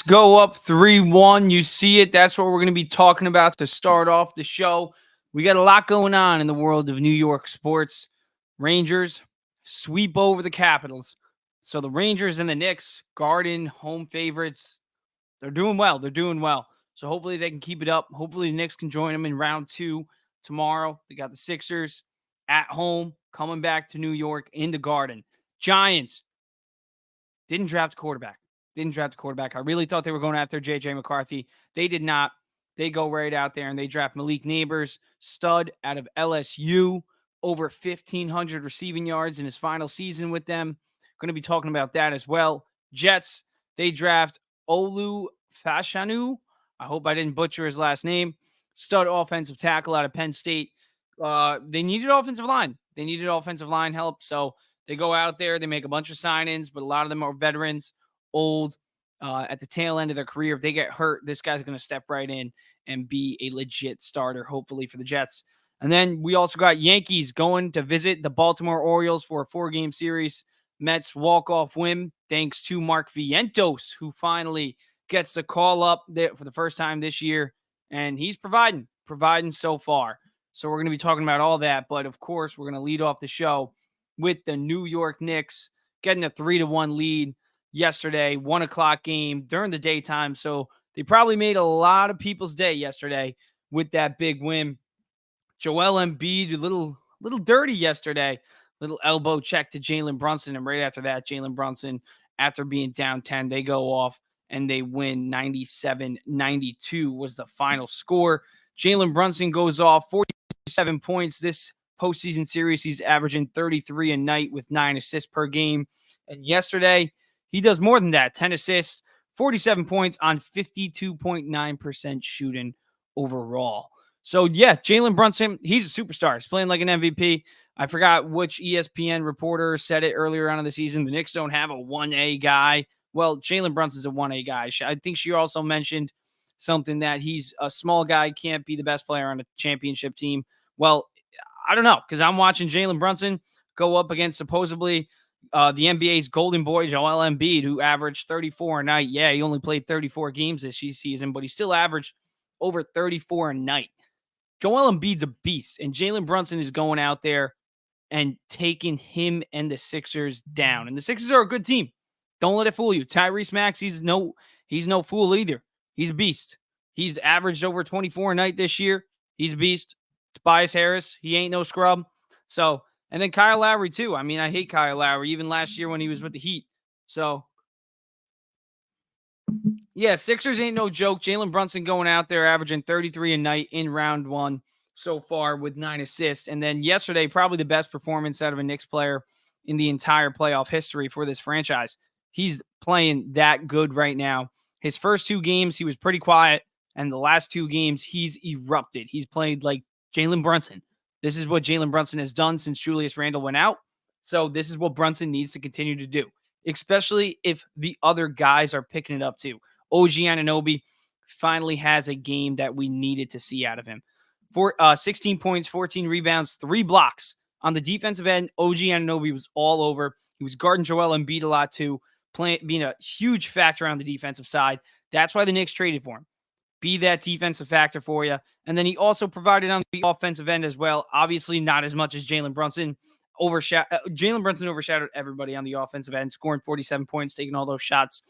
Knicks go up 3-1. You see it. That's what we're going to be talking about to start off the show. We got a lot going on in the world of New York sports. Rangers sweep over the Capitals. So the Rangers and the Knicks, Garden, home favorites, they're doing well. They're doing well. So hopefully they can keep it up. Hopefully the Knicks can join them in round 2 tomorrow. They got the Sixers at home, coming back to New York in the Garden. Giants didn't draft a quarterback. I really thought they were going after J.J. McCarthy. They did not. They go right out there and they draft Malik Nabers, stud out of LSU, over 1,500 receiving yards in his final season with them. Going to be talking about that as well. Jets, they draft Olu Fashanu. I hope I didn't butcher his last name. Stud offensive tackle out of Penn State. They needed offensive line. They needed offensive line help. So they go out there. They make a bunch of sign-ins, but a lot of them are veterans, old, at the tail end of their career. If they get hurt, this guy's going to step right in and be a legit starter, hopefully, for the Jets. And then we also got Yankees going to visit the Baltimore Orioles for a 4-game series. Mets walk-off win thanks to Mark Vientos, who finally gets the call up there for the first time this year. And he's providing so far. So we're going to be talking about all that. But, of course, we're going to lead off the show with the New York Knicks getting a 3-1 lead yesterday, 1 o'clock game during the daytime. So they probably made a lot of people's day yesterday with that big win. Joel Embiid, a little dirty yesterday. Little elbow check to Jalen Brunson. And right after that, Jalen Brunson, after being down 10, they go off and they win 97-92 was the final score. Jalen Brunson goes off 47 points this postseason series. He's averaging 33 a night with 9 assists per game. And yesterday, he does more than that. 10 assists, 47 points on 52.9% shooting overall. So, yeah, Jalen Brunson, he's a superstar. He's playing like an MVP. I forgot which ESPN reporter said it earlier on in the season. The Knicks don't have a 1A guy. Well, Jalen Brunson's a 1A guy. I think she also mentioned something that he's a small guy, can't be the best player on a championship team. Well, I don't know, because I'm watching Jalen Brunson go up against supposedly the NBA's golden boy, Joel Embiid, who averaged 34 a night. Yeah, he only played 34 games this season, but he still averaged over 34 a night. Joel Embiid's a beast, and Jalen Brunson is going out there and taking him and the Sixers down. And the Sixers are a good team. Don't let it fool you. Tyrese Maxey, he's no fool either. He's a beast. He's averaged over 24 a night this year. He's a beast. Tobias Harris, he ain't no scrub. So, and then Kyle Lowry too. I mean, I hate Kyle Lowry, even last year when he was with the Heat. So, yeah, Sixers ain't no joke. Jalen Brunson going out there averaging 33 a night in round 1 so far with 9 assists. And then yesterday, probably the best performance out of a Knicks player in the entire playoff history for this franchise. He's playing that good right now. His first 2 games, he was pretty quiet. And the last 2 games, he's erupted. He's played like Jalen Brunson. This is what Jalen Brunson has done since Julius Randle went out. So this is what Brunson needs to continue to do, especially if the other guys are picking it up too. OG Anunoby finally has a game that we needed to see out of him. 16 points, 14 rebounds, 3 blocks. On the defensive end, OG Anunoby was all over. He was guarding Joel Embiid a lot too, being a huge factor on the defensive side. That's why the Knicks traded for him. Be that defensive factor for you. And then he also provided on the offensive end as well. Obviously, not as much as Jalen Brunson. Jalen Brunson overshadowed everybody on the offensive end, scoring 47 points, taking all those shots,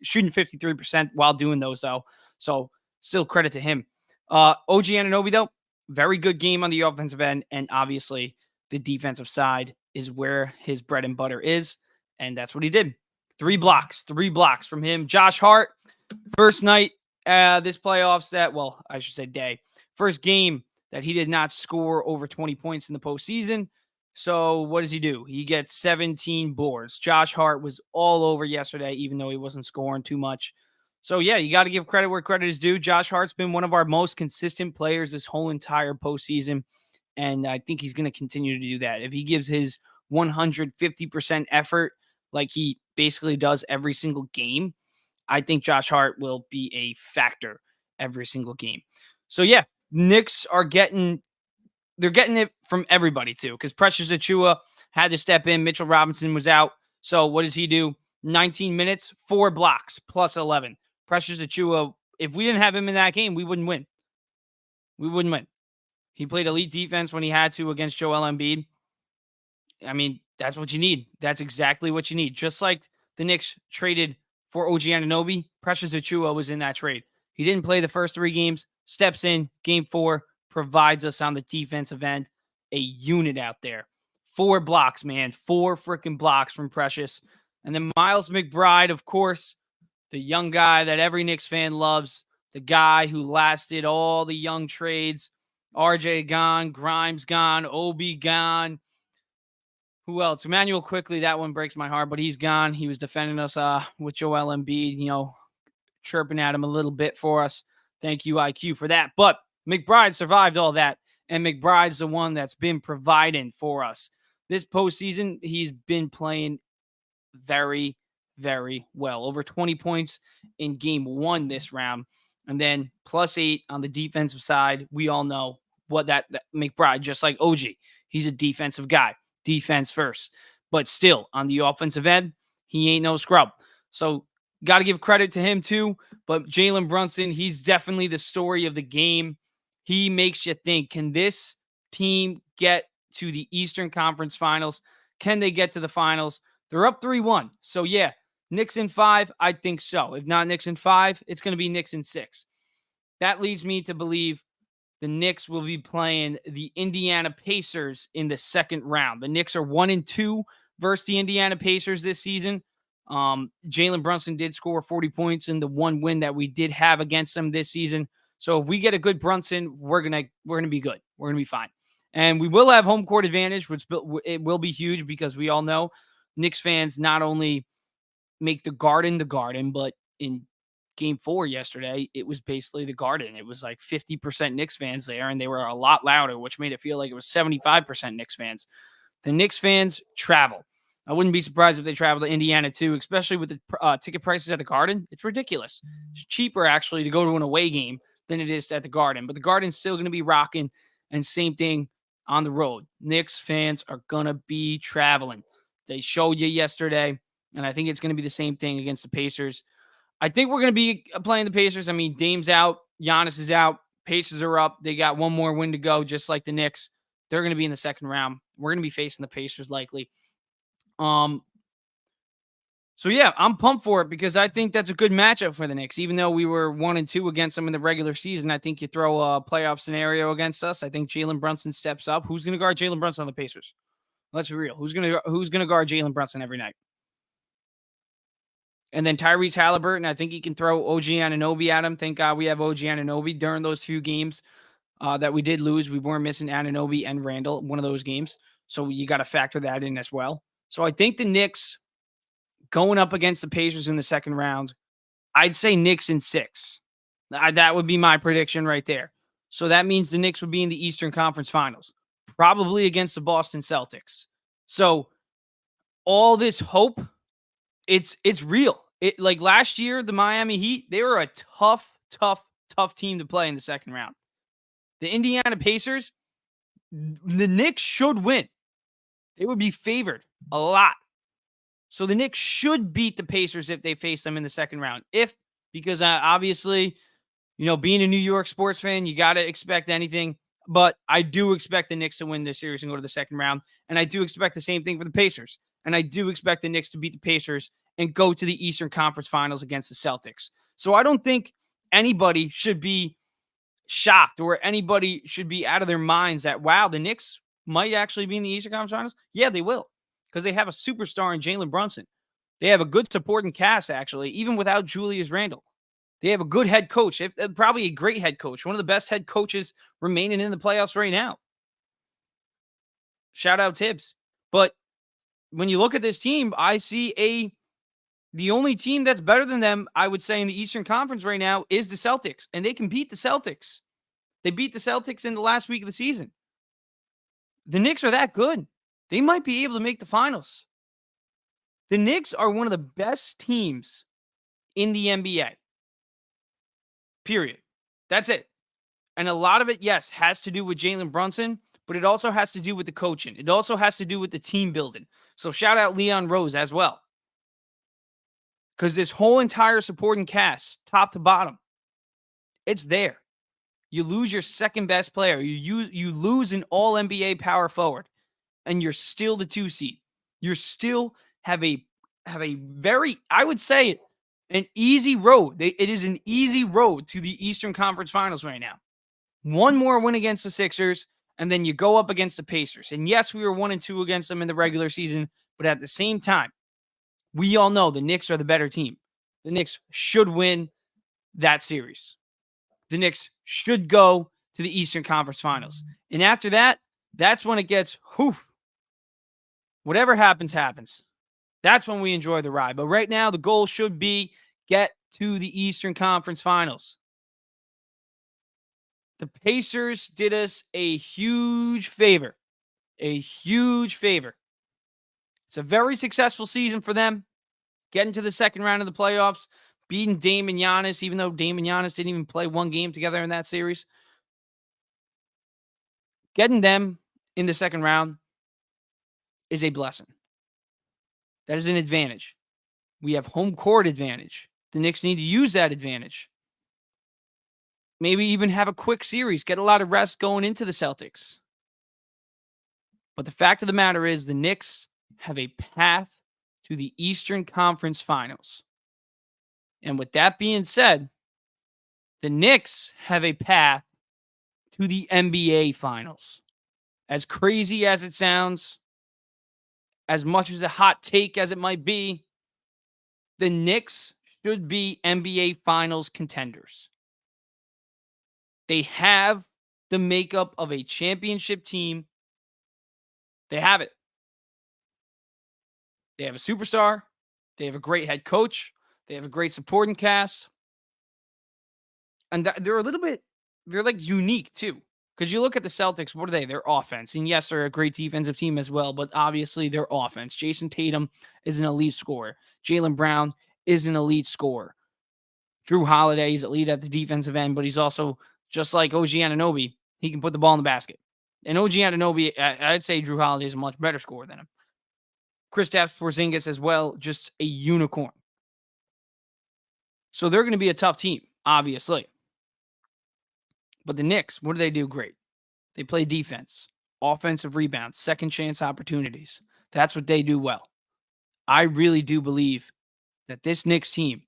shooting 53% while doing those, though. So still credit to him. OG Anunoby, though, very good game on the offensive end. And obviously, the defensive side is where his bread and butter is. And that's what he did. 3 blocks from him. Josh Hart, first night this playoffs day. First game that he did not score over 20 points in the postseason. So what does he do? He gets 17 boards. Josh Hart was all over yesterday, even though he wasn't scoring too much. So, yeah, you got to give credit where credit is due. Josh Hart's been one of our most consistent players this whole entire postseason, and I think he's going to continue to do that. If he gives his 150% effort like he basically does every single game, I think Josh Hart will be a factor every single game. So, yeah, Knicks are getting it from everybody, too, because Precious Achiuwa had to step in. Mitchell Robinson was out. So what does he do? 19 minutes, 4 blocks, plus 11. Precious Achiuwa, if we didn't have him in that game, we wouldn't win. We wouldn't win. He played elite defense when he had to against Joel Embiid. I mean, that's what you need. That's exactly what you need. Just like the Knicks traded for OG Anunoby, Precious Achiuwa was in that trade. He didn't play the first 3 games, steps in, game 4, provides us on the defensive end a unit out there. 4 blocks, man. 4 freaking blocks from Precious. And then Miles McBride, of course, the young guy that every Knicks fan loves, the guy who lasted all the young trades. RJ gone, Grimes gone, Obi gone. Who else? Emmanuel Quickly, that one breaks my heart, but he's gone. He was defending us with Joel Embiid, chirping at him a little bit for us. Thank you, IQ, for that. But McBride survived all that, and McBride's the one that's been providing for us. This postseason, he's been playing very, very well. Over 20 points in game 1 this round, and then +8 on the defensive side. We all know what that McBride, just like OG, he's a defensive guy. Defense first. But still, on the offensive end, he ain't no scrub. So, got to give credit to him too. But Jalen Brunson, he's definitely the story of the game. He makes you think, can this team get to the Eastern Conference Finals? Can they get to the finals? They're up 3-1. So, yeah, Knicks in 5, I think so. If not Knicks in 5, it's going to be Knicks in 6. That leads me to believe the Knicks will be playing the Indiana Pacers in the second round. The Knicks are 1-2 versus the Indiana Pacers this season. Jalen Brunson did score 40 points in the one win that we did have against them this season. So if we get a good Brunson, we're gonna be good. We're gonna be fine, and we will have home court advantage, which it will be huge because we all know Knicks fans not only make the Garden, but in Game 4 yesterday, it was basically the Garden. It was like 50% Knicks fans there, and they were a lot louder, which made it feel like it was 75% Knicks fans. The Knicks fans travel. I wouldn't be surprised if they travel to Indiana too, especially with the ticket prices at the Garden. It's ridiculous. It's cheaper, actually, to go to an away game than it is at the Garden. But the Garden's still going to be rocking, and same thing on the road. Knicks fans are going to be traveling. They showed you yesterday, and I think it's going to be the same thing against the Pacers. I think we're going to be playing the Pacers. I mean, Dame's out. Giannis is out. Pacers are up. They got one more win to go, just like the Knicks. They're going to be in the second round. We're going to be facing the Pacers likely. So, yeah, I'm pumped for it because I think that's a good matchup for the Knicks. Even though we were 1-2 against them in the regular season, I think you throw a playoff scenario against us. I think Jalen Brunson steps up. Who's going to guard Jalen Brunson on the Pacers? Let's be real. Who's going to guard Jalen Brunson every night? And then Tyrese Halliburton, I think he can throw OG Anunoby at him. Thank God we have OG Anunoby during those few games that we did lose. We weren't missing Anunoby and Randall, one of those games. So you got to factor that in as well. So I think the Knicks going up against the Pacers in the second round, I'd say Knicks in 6. That would be my prediction right there. So that means the Knicks would be in the Eastern Conference Finals, probably against the Boston Celtics. So all this hope, it's real. Like last year, the Miami Heat, they were a tough team to play in the second round. The Indiana Pacers, the Knicks should win. They would be favored a lot. So the Knicks should beat the Pacers if they face them in the second round. Because obviously, being a New York sports fan, you got to expect anything. But I do expect the Knicks to win this series and go to the second round. And I do expect the same thing for the Pacers. And I do expect the Knicks to beat the Pacers and go to the Eastern Conference Finals against the Celtics. So I don't think anybody should be shocked or anybody should be out of their minds that, wow, the Knicks might actually be in the Eastern Conference Finals. Yeah, they will, because they have a superstar in Jalen Brunson. They have a good supporting cast, actually, even without Julius Randle. They have a good head coach, probably a great head coach, one of the best head coaches remaining in the playoffs right now. Shout out Tibbs. But when you look at this team, I see the only team that's better than them, I would say, in the Eastern Conference right now is the Celtics, and they can beat the Celtics. They beat the Celtics in the last week of the season. The Knicks are that good. They might be able to make the finals. The Knicks are one of the best teams in the NBA. Period. That's it. And a lot of it, yes, has to do with Jalen Brunson, but it also has to do with the coaching. It also has to do with the team building. So shout out Leon Rose as well. Because this whole entire supporting cast, top to bottom, it's there. You lose your second best player. You lose an all NBA power forward, and you're still the 2 seed. You still have a very, I would say, an easy road. It is an easy road to the Eastern Conference Finals right now. One more win against the Sixers, and then you go up against the Pacers. And yes, we were 1-2 against them in the regular season, but at the same time, we all know the Knicks are the better team. The Knicks should win that series. The Knicks should go to the Eastern Conference Finals. And after that, that's when it gets, whatever happens, happens. That's when we enjoy the ride. But right now, the goal should be get to the Eastern Conference Finals. The Pacers did us a huge favor. A huge favor. It's a very successful season for them. Getting to the second round of the playoffs, beating Dame and Giannis, even though Dame and Giannis didn't even play one game together in that series. Getting them in the second round is a blessing. That is an advantage. We have home court advantage. The Knicks need to use that advantage. Maybe even have a quick series, get a lot of rest going into the Celtics. But the fact of the matter is the Knicks have a path to the Eastern Conference Finals. And with that being said, the Knicks have a path to the NBA Finals. As crazy as it sounds, as much as a hot take as it might be, the Knicks should be NBA Finals contenders. They have the makeup of a championship team. They have it. They have a superstar. They have a great head coach. They have a great supporting cast. And they're like unique too. Because you look at the Celtics, what are they? They're offense. And yes, they're a great defensive team as well, but obviously they're offense. Jason Tatum is an elite scorer. Jalen Brown is an elite scorer. Drew Holiday is elite at the defensive end, but he's also just like OG Anunoby. He can put the ball in the basket. And OG Anunoby, I'd say Drew Holiday is a much better scorer than him. Kristaps Porzingis as well, just a unicorn. So they're going to be a tough team, obviously. But the Knicks, what do they do great? They play defense, offensive rebounds, second chance opportunities. That's what they do well. I really do believe that this Knicks team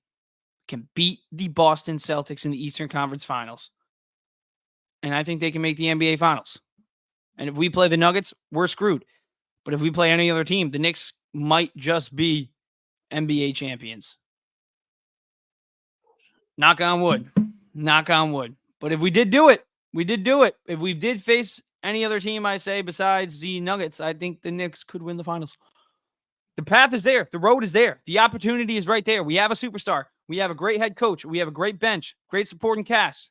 can beat the Boston Celtics in the Eastern Conference Finals. And I think they can make the NBA Finals. And if we play the Nuggets, we're screwed. But if we play any other team, the Knicks might just be NBA champions. Knock on wood. Knock on wood. But if we did do it, we did do it. If we did face any other team, I say, besides the Nuggets, I think the Knicks could win the finals. The path is there. The road is there. The opportunity is right there. We have a superstar. We have a great head coach. We have a great bench, great supporting cast,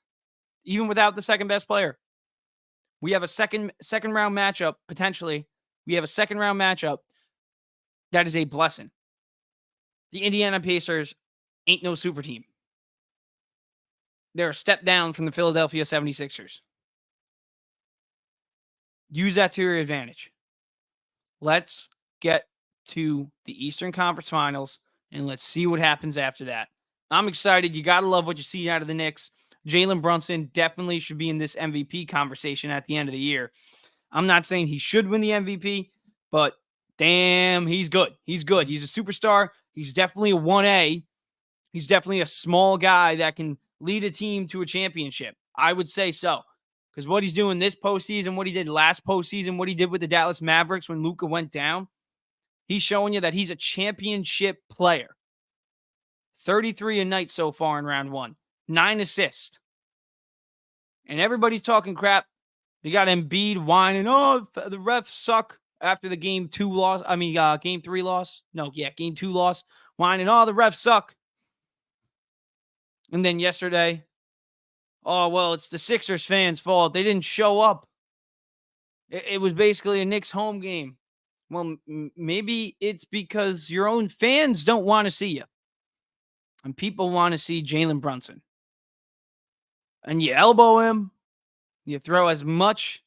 even without the second best player. We have a second round matchup, potentially. We have a second round matchup that is a blessing. The Indiana Pacers ain't no super team. They're a step down from the Philadelphia 76ers. Use that to your advantage. Let's get to the Eastern Conference Finals, and let's see what happens after that. I'm excited. You got to love what you see out of the Knicks. Jalen Brunson definitely should be in this MVP conversation at the end of the year. I'm not saying he should win the MVP, but damn, he's good. He's good. He's a superstar. He's definitely a 1A. He's definitely a small guy that can lead a team to a championship. I would say so. Because what he's doing this postseason, what he did last postseason, what he did with the Dallas Mavericks when Luka went down, he's showing you that he's a championship player. 33 a night so far in round one. 9 assists. And everybody's talking crap. They got Embiid whining, oh, the refs suck after the game 2 loss. Game 3 loss. Game 2 loss. Whining, oh, the refs suck. And then yesterday, oh, well, it's the Sixers fans' fault. They didn't show up. It was basically a Knicks home game. Well, maybe it's because your own fans don't want to see you. And people want to see Jalen Brunson. And you elbow him. You throw as much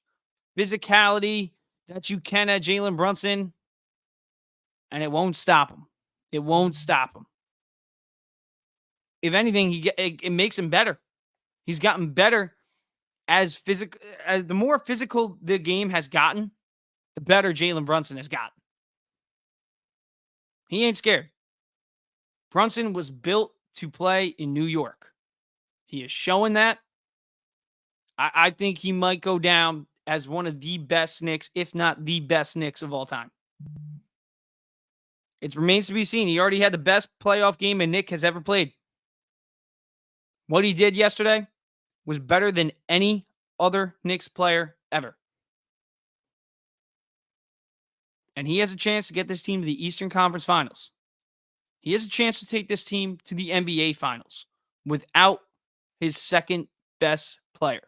physicality that you can at Jalen Brunson. And it won't stop him. It won't stop him. if anything, it makes him better. He's gotten better as the more physical the game has gotten, the better Jalen Brunson has gotten. He ain't scared. Brunson was built to play in New York. He is showing that. I think he might go down as one of the best Knicks, if not the best Knicks of all time. It remains to be seen. He already had the best playoff game a Knick has ever played. What he did yesterday was better than any other Knicks player ever. And he has a chance to get this team to the Eastern Conference Finals. He has a chance to take this team to the NBA Finals without his second best player.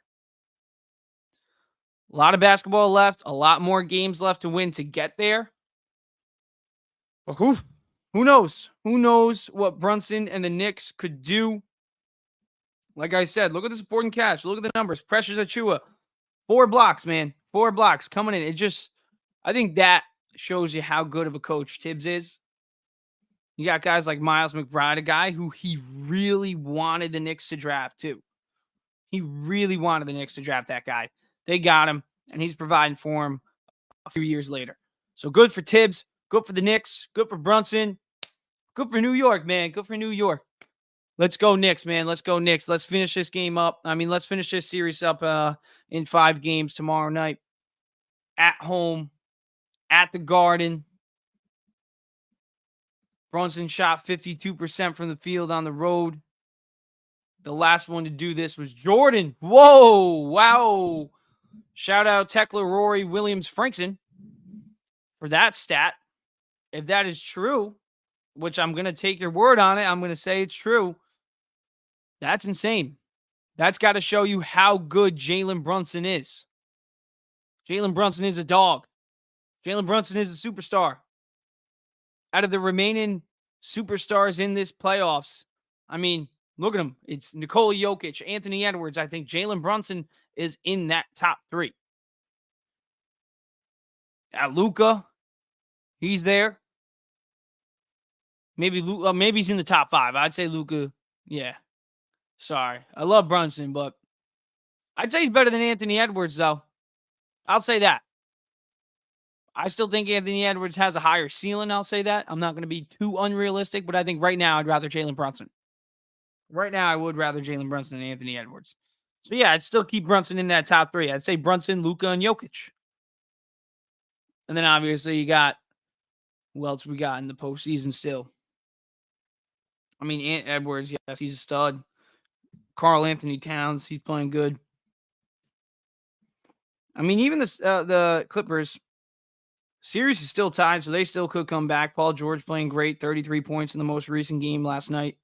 A lot of basketball left, a lot more games left to win to get there. But who knows? Who knows what Brunson and the Knicks could do? Like I said, look at the supporting cast. Look at the numbers. Pressures Achua. 4 blocks, man. 4 blocks coming in. I think that shows you how good of a coach Tibbs is. You got guys like Miles McBride, a guy who he really wanted the Knicks to draft too. He really wanted the Knicks to draft that guy. They got him, and he's providing for him a few years later. So good for Tibbs. Good for the Knicks. Good for Brunson. Good for New York, man. Good for New York. Let's go Knicks, man. Let's go Knicks. Let's finish this game up. Let's finish this series up in 5 games tomorrow night. At home. At the Garden. Brunson shot 52% from the field on the road. The last one to do this was Jordan. Whoa. Wow. Shout out Tekla, Rory, Williams, Frankson for that stat. If that is true, which I'm going to take your word on it, I'm going to say it's true. That's insane. That's got to show you how good Jalen Brunson is. Jalen Brunson is a dog. Jalen Brunson is a superstar. Out of the remaining superstars in this playoffs, look at them. It's Nikola Jokic, Anthony Edwards. I think Jalen Brunson is in that top 3. Luka, he's there. Maybe he's in the top 5. I'd say Luka. Yeah. Sorry. I love Brunson, but I'd say he's better than Anthony Edwards, though. I'll say that. I still think Anthony Edwards has a higher ceiling. I'll say that. I'm not going to be too unrealistic, but I think right now I'd rather Jalen Brunson. Right now I would rather Jalen Brunson than Anthony Edwards. So, yeah, I'd still keep Brunson in that top 3. I'd say Brunson, Luka, and Jokic. And then obviously you got who else we got in the postseason still. Edwards, yes, he's a stud. Karl Anthony Towns, he's playing good. Even the Clippers series is still tied, so they still could come back. Paul George playing great, 33 points in the most recent game last night.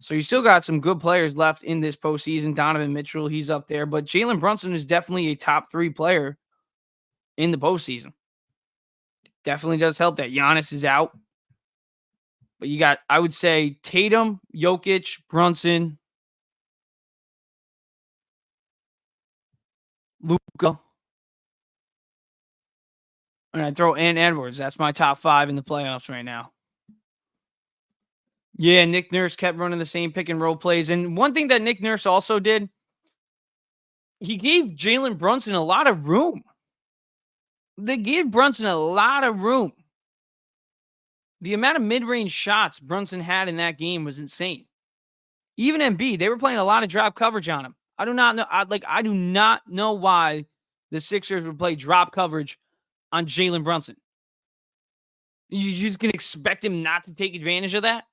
So you still got some good players left in this postseason. Donovan Mitchell, he's up there. But Jalen Brunson is definitely a top 3 player in the postseason. Definitely does help that Giannis is out. But you got, I would say, Tatum, Jokic, Brunson, Luka. And I throw in Edwards. That's my top 5 in the playoffs right now. Yeah, Nick Nurse kept running the same pick and roll plays. And one thing that Nick Nurse also did, he gave Jalen Brunson a lot of room. They gave Brunson a lot of room. The amount of mid-range shots Brunson had in that game was insane. Even Embiid, they were playing a lot of drop coverage on him. I do not know. I do not know why the Sixers would play drop coverage on Jalen Brunson. You just gonna expect him not to take advantage of that?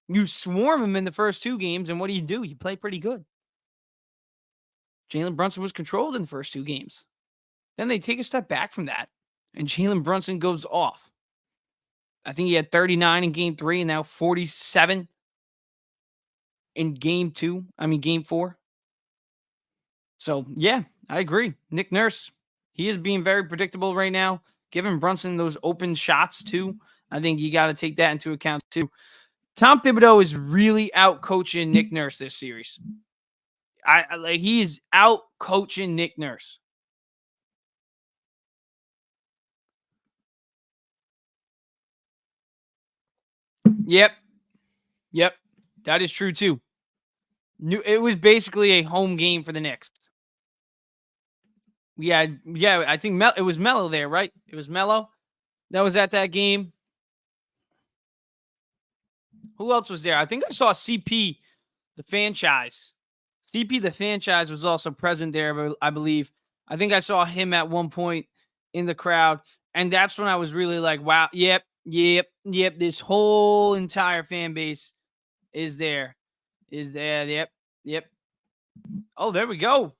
You swarm him in the first 2 games, and what do? You play pretty good. Jalen Brunson was controlled in the first 2 games. Then they take a step back from that, and Jalen Brunson goes off. I think he had 39 in game 3 and now 47 in game 4. So, yeah, I agree. Nick Nurse, he is being very predictable right now. Giving Brunson those open shots, too. I think you got to take that into account, too. Tom Thibodeau is really out-coaching Nick Nurse this series. He is out-coaching Nick Nurse. Yep. That is true too. It was basically a home game for the Knicks. I think it was Melo there, right? It was Melo that was at that game. Who else was there? I think I saw CP, the franchise. CP, the franchise, was also present there, I believe. I think I saw him at one point in the crowd. And that's when I was really like, wow, yep. This whole entire fan base is there. Yep. Oh, there we go.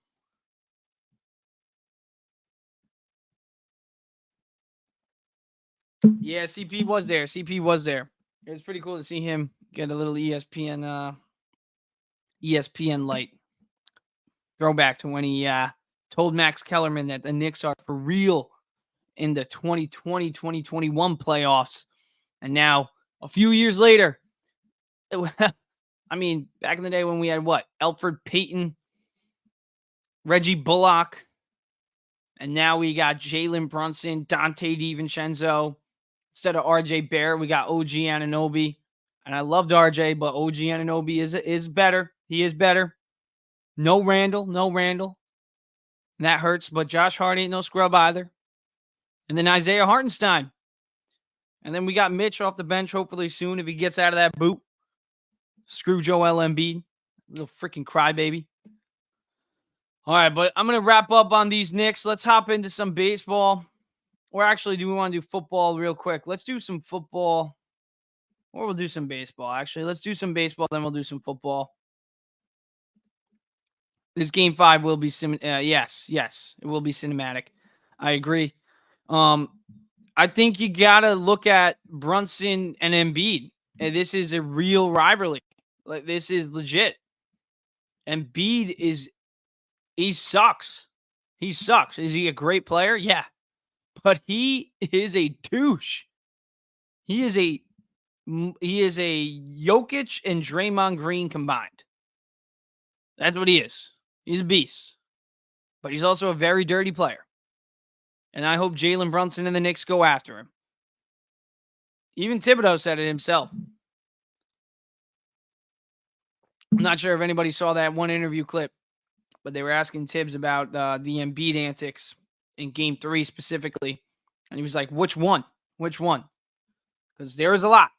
Yeah, CP was there. It was pretty cool to see him get a little ESPN light. Throwback to when he told Max Kellerman that the Knicks are for real in the 2020-2021 playoffs. And now, a few years later, I mean, back in the day when we had what? Elfrid Payton, Reggie Bullock, and now we got Jalen Brunson, Dante DiVincenzo. Instead of RJ Barrett, we got OG Anunoby. And I loved RJ, but OG Anunoby is better. He is better. No Randall. And that hurts, but Josh Hart ain't no scrub either. And then Isaiah Hartenstein. And then we got Mitch off the bench, hopefully soon, if he gets out of that boot. Screw Joel Embiid. Little freaking crybaby. All right, but I'm going to wrap up on these Knicks. Let's hop into some baseball. Or actually, do we want to do football real quick? Let's do some football. Or we'll do some baseball, actually. Let's do some baseball, then we'll do some football. This game 5 will be yes, it will be cinematic. I agree. I think you gotta look at Brunson and Embiid. And this is a real rivalry. Like, this is legit. Embiid he sucks. He sucks. Is he a great player? Yeah. But he is a douche. He is a Jokic and Draymond Green combined. That's what he is. He's a beast. But he's also a very dirty player. And I hope Jalen Brunson and the Knicks go after him. Even Thibodeau said it himself. I'm not sure if anybody saw that one interview clip, but they were asking Tibbs about the Embiid antics in Game 3 specifically. And he was like, which one? Which one? Because there was a lot.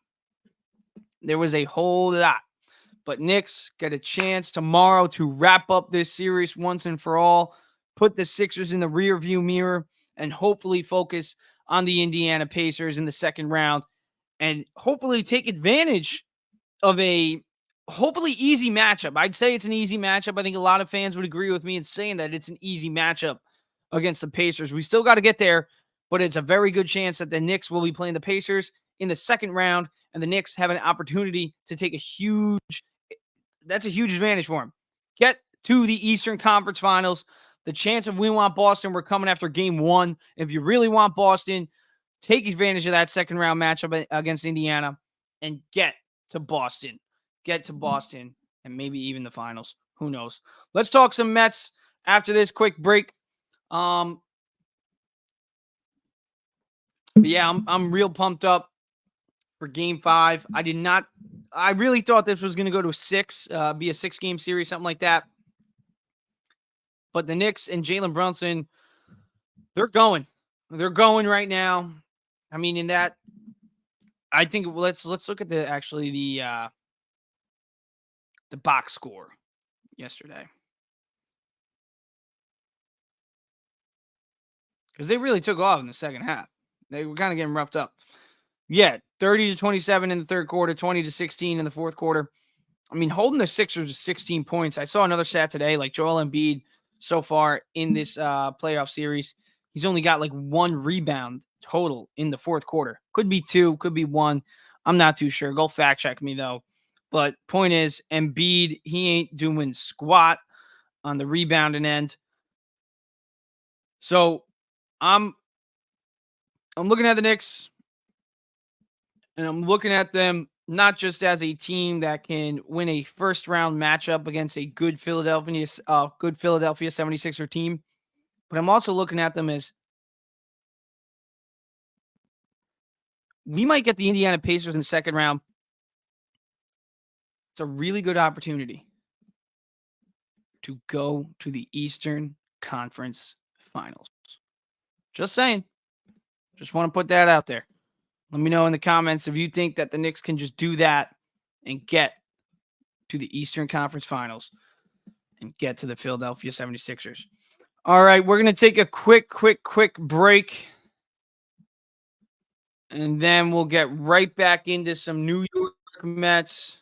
There was a whole lot. But Knicks get a chance tomorrow to wrap up this series once and for all, put the Sixers in the rearview mirror, and hopefully focus on the Indiana Pacers in the second round, and hopefully take advantage of a hopefully easy matchup. I'd say it's an easy matchup. I think a lot of fans would agree with me in saying that it's an easy matchup against the Pacers. We still got to get there, but it's a very good chance that the Knicks will be playing the Pacers in the second round, and the Knicks have an opportunity to take a huge advantage for them. Get to the Eastern Conference Finals. The chance of we want Boston, we're coming after Game 1. If you really want Boston, take advantage of that second round matchup against Indiana and get to Boston. Get to Boston and maybe even the finals. Who knows? Let's talk some Mets after this quick break. But yeah, I'm real pumped up for Game 5. I really thought this was going to go to be a 6-game series, something like that. But the Knicks and Jalen Brunson, they're going. They're going right now. I mean, in that, I think let's look at the box score yesterday. Because they really took off in the second half. They were kind of getting roughed up. Yeah, 30-27 in the third quarter, 20-16 in the fourth quarter. I mean, holding the Sixers to 16 points. I saw another stat today, like Joel Embiid so far in this playoff series, he's only got like 1 rebound total in the fourth quarter. Could be 2, could be 1. I'm not too sure. Go fact check me though. But point is, Embiid, he ain't doing squat on the rebounding end. So I'm looking at the Knicks, and I'm looking at them not just as a team that can win a first-round matchup against a good Philadelphia 76er team, but I'm also looking at them as we might get the Indiana Pacers in the second round. It's a really good opportunity to go to the Eastern Conference Finals. Just saying. Just want to put that out there. Let me know in the comments if you think that the Knicks can just do that and get to the Eastern Conference Finals and get to the Philadelphia 76ers. All right, we're going to take a quick break. And then we'll get right back into some New York Mets.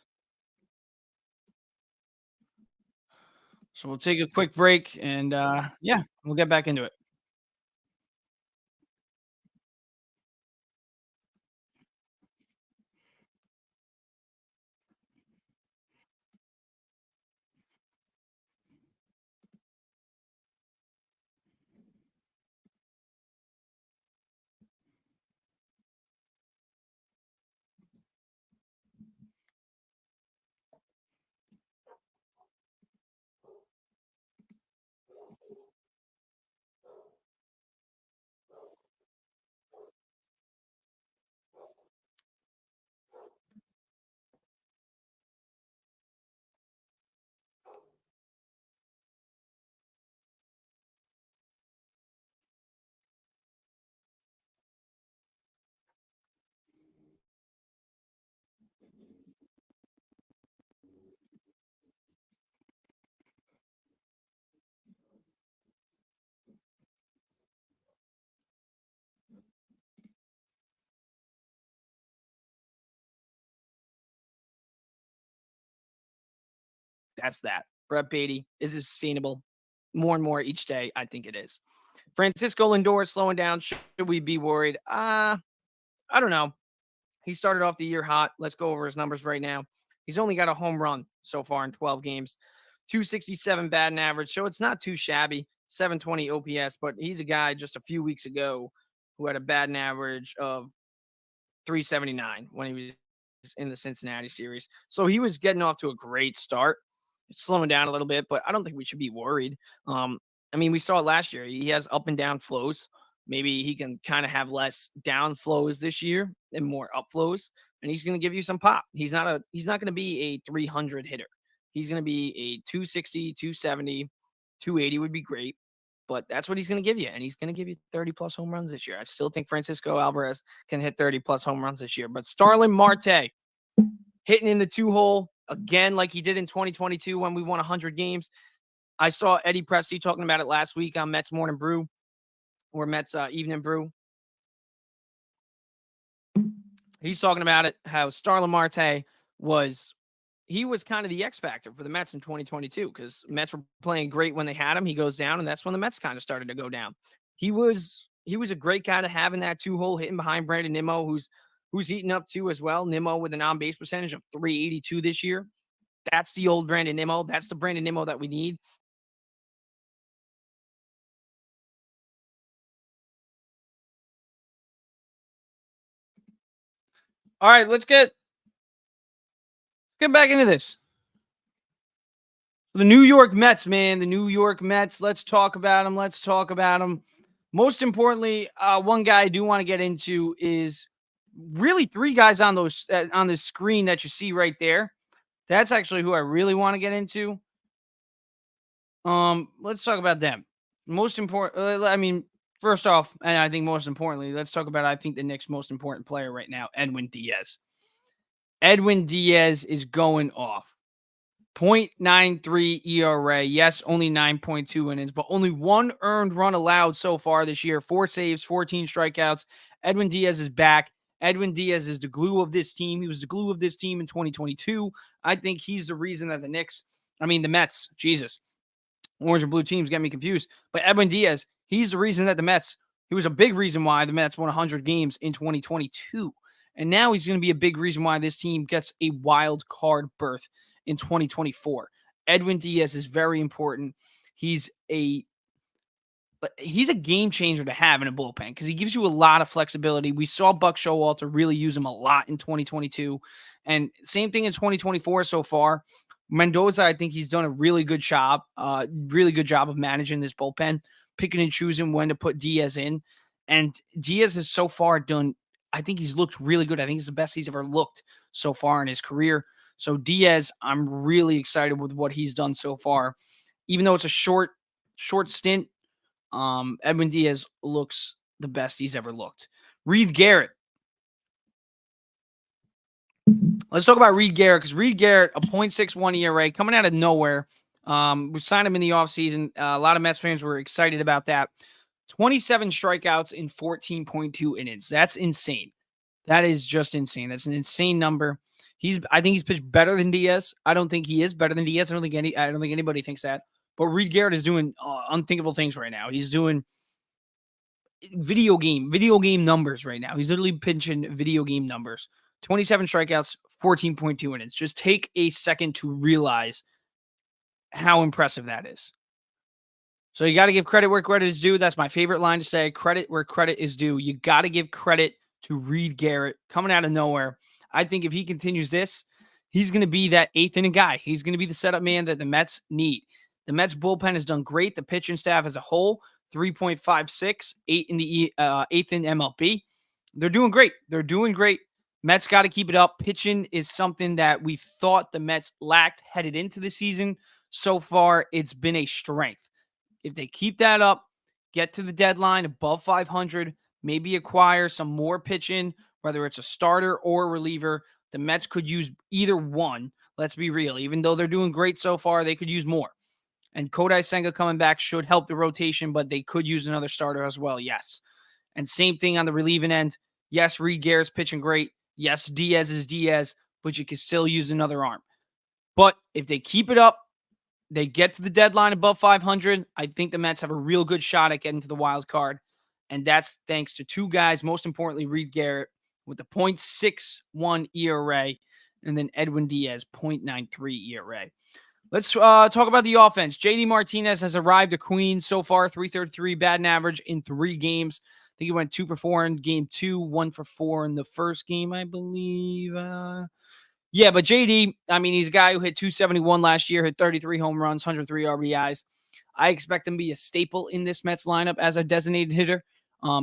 So we'll take a quick break and yeah, we'll get back into it. That's that. Brett Beatty, is it sustainable? More and more each day, I think it is. Francisco Lindor is slowing down. Should we be worried? I don't know. He started off the year hot. Let's go over his numbers right now. He's only got a home run so far in 12 games, 267 batting average. So it's not too shabby, 720 OPS, but he's a guy just a few weeks ago who had a batting average of 379 when he was in the Cincinnati series. So he was getting off to a great start. It's slowing down a little bit, but I don't think we should be worried. I mean, we saw it last year. He has up and down flows. Maybe he can kind of have less down flows this year and more up flows, and he's going to give you some pop. He's not going to be a 300 hitter. He's going to be a 260, 270, 280 would be great, but that's what he's going to give you, and he's going to give you 30 plus home runs this year. I still think Francisco Alvarez can hit 30 plus home runs this year, but Starlin Marte hitting in the 2-hole again like he did in 2022 when we won 100 games. I saw Eddie Presley talking about it last week on Mets Morning Brew or Mets Evening Brew. He's talking about it, how Starlin Marte was kind of the X factor for the Mets in 2022 because Mets were playing great when they had him. He goes down, and that's when the Mets kind of started to go down. He was a great guy to have in that 2-hole, hitting behind Brandon Nimmo, who's heating up too as well. Nimmo with an on-base percentage of 382 this year. That's the old Brandon Nimmo. That's the Brandon Nimmo that we need. All right, let's get back into this. The New York Mets, man. The New York Mets. Let's talk about them. Most importantly, one guy I do want to get into is really three guys on on the screen that you see right there. That's actually who I really want to get into. Let's talk about them. Most important. I mean, first off, and I think most importantly, let's talk about I think the Knicks' most important player right now, Edwin Diaz. Edwin Diaz is going off. 0.93 ERA. Yes, only 9.2 innings, but only one earned run allowed so far this year. 4 saves, 14 strikeouts. Edwin Diaz is back. Edwin Diaz is the glue of this team. He was the glue of this team in 2022. I think he's the reason that the Mets, Jesus, orange and blue teams get me confused. But Edwin Diaz, he's the reason that he was a big reason why the Mets won 100 games in 2022. And now he's going to be a big reason why this team gets a wild card berth in 2024. Edwin Diaz is very important. He's a game changer to have in a bullpen because he gives you a lot of flexibility. We saw Buck Showalter really use him a lot in 2022. And same thing in 2024 so far. Mendoza, I think he's done a really good job of managing this bullpen, picking and choosing when to put Diaz in. And Diaz has so far I think he's looked really good. I think he's the best he's ever looked so far in his career. So Diaz, I'm really excited with what he's done so far. Even though it's a short stint, Edwin Diaz looks the best he's ever looked. Reed Garrett. Let's talk about Reed Garrett, because Reed Garrett, a .61 ERA, coming out of nowhere. We signed him in the offseason. A lot of Mets fans were excited about that. 27 strikeouts in 14.2 innings. That's insane. That is just insane. That's an insane number. I think he's pitched better than Diaz. I don't think he is better than Diaz. I don't think anybody thinks that. But Reed Garrett is doing unthinkable things right now. He's doing video game numbers right now. He's literally pitching video game numbers. 27 strikeouts, 14.2 innings. Just take a second to realize how impressive that is. So you got to give credit where credit is due. That's my favorite line to say. Credit where credit is due. You got to give credit to Reed Garrett coming out of nowhere. I think if he continues this, he's going to be that eighth inning guy. He's going to be the setup man that the Mets need. The Mets bullpen has done great. The pitching staff as a whole, 3.56, eighth in MLB. They're doing great. They're doing great. Mets got to keep it up. Pitching is something that we thought the Mets lacked headed into the season. So far, it's been a strength. If they keep that up, get to the deadline above 500, maybe acquire some more pitching, whether it's a starter or a reliever, the Mets could use either one. Let's be real. Even though they're doing great so far, they could use more. And Kodai Senga coming back should help the rotation, but they could use another starter as well, yes. And same thing on the relieving end. Yes, Reed Garrett's pitching great. Yes, Diaz is Diaz, but you can still use another arm. But if they keep it up, they get to the deadline above 500, I think the Mets have a real good shot at getting to the wild card. And that's thanks to two guys, most importantly, Reed Garrett with the .61 ERA, and then Edwin Diaz, .93 ERA. Let's talk about the offense. JD Martinez has arrived at Queens so far, 333 batting average in 3 games. I think he went 2 for 4 in game 2, 1 for 4 in the first game, I believe. Yeah, but JD, I mean, he's a guy who hit 271 last year, hit 33 home runs, 103 RBIs. I expect him to be a staple in this Mets lineup as a designated hitter.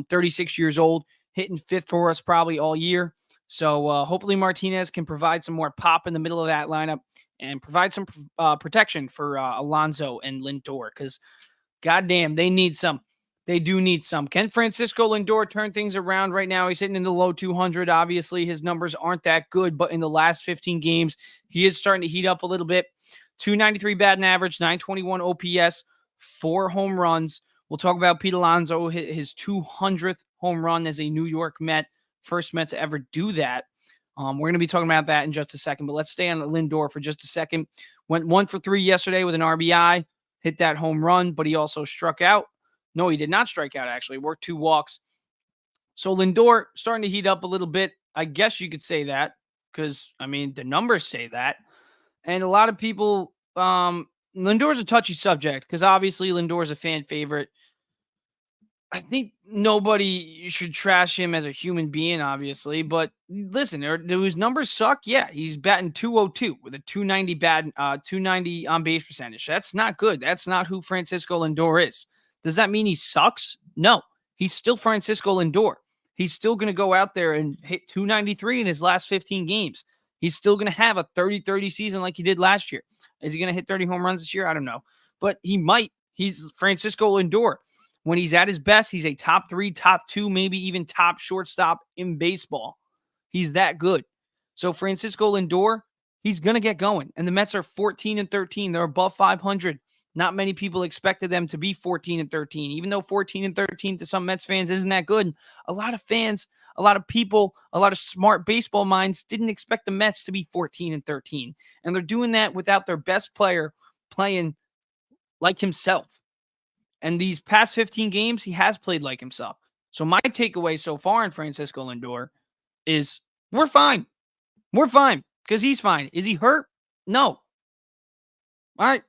36 years old, hitting 5th for us probably all year. So hopefully Martinez can provide some more pop in the middle of that lineup and provide some protection for Alonso and Lindor, because goddamn, they need some. They do need some. Can Francisco Lindor turn things around right now? He's hitting in the low 200. Obviously, his numbers aren't that good, but in the last 15 games, he is starting to heat up a little bit. 293 batting average, 921 OPS, 4 home runs. We'll talk about Pete Alonso, his 200th home run as a New York Met, first Met to ever do that. We're going to be talking about that in just a second, but let's stay on Lindor for just a second. Went 1 for 3 yesterday with an RBI, hit that home run, but he also struck out. No, he did not strike out, actually. Worked 2 walks. So Lindor starting to heat up a little bit. I guess you could say that because, I mean, the numbers say that. And a lot of people, Lindor's a touchy subject because obviously Lindor's a fan favorite. I think nobody should trash him as a human being, obviously. But listen, do his numbers suck? Yeah, he's batting .202 with a 290 290 on base percentage. That's not good. That's not who Francisco Lindor is. Does that mean he sucks? No, he's still Francisco Lindor. He's still going to go out there and hit 293 in his last 15 games. He's still going to have a 30-30 season like he did last year. Is he going to hit 30 home runs this year? I don't know. But he might. He's Francisco Lindor. When he's at his best, he's a top 3, top 2, maybe even top shortstop in baseball. He's that good. So Francisco Lindor, he's going to get going. And the Mets are 14-13. They're above 500. Not many people expected them to be 14-13, even though 14-13 to some Mets fans isn't that good. A lot of fans, a lot of people, a lot of smart baseball minds didn't expect the Mets to be 14-13. And they're doing that without their best player playing like himself. And these past 15 games, he has played like himself. So my takeaway so far in Francisco Lindor is we're fine. We're fine because he's fine. Is he hurt? No. All right.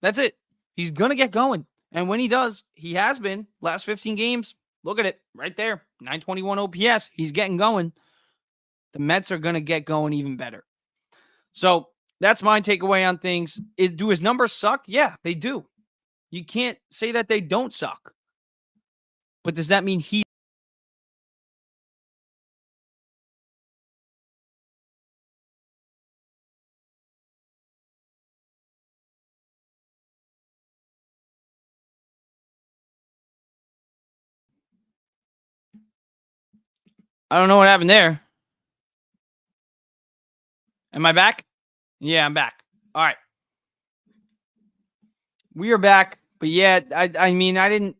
That's it. He's going to get going. And when he does, he has been last 15 games. Look at it right there. 921 OPS. He's getting going. The Mets are going to get going even better. So that's my takeaway on things. Do his numbers suck? Yeah, they do. You can't say that they don't suck. But does that mean he I don't know what happened there. Am I back? Yeah, I'm back. All right. We are back. But yeah, I mean, I didn't.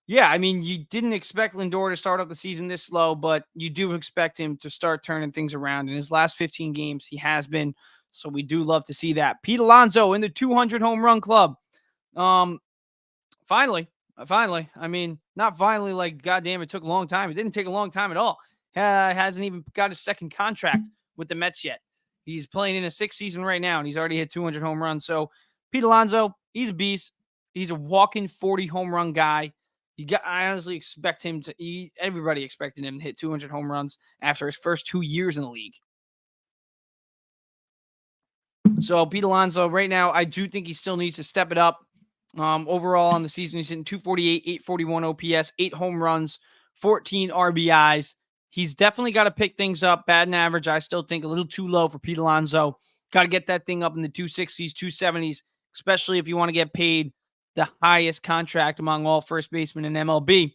Yeah, I mean, you didn't expect Lindor to start off the season this slow, but you do expect him to start turning things around. In his last 15 games, he has been. So we do love to see that. Pete Alonso in the 200 home run club. Um, finally. I mean, not finally, like, goddamn, it took a long time. It didn't take a long time at all. Hasn't even got his second contract with the Mets yet. He's playing in a sixth season right now, and he's already hit 200 home runs. So Pete Alonso, he's a beast. He's a walking 40 home run guy. I honestly expect him to. Everybody expected him to hit 200 home runs after his first 2 years in the league. So Pete Alonso, right now, I do think he still needs to step it up. Overall on the season, he's hitting 248, 841 OPS, 8 home runs, 14 RBIs. He's definitely got to pick things up. Batting average, I still think a little too low for Pete Alonso. Got to get that thing up in the 260s, 270s, especially if you want to get paid the highest contract among all first basemen in MLB.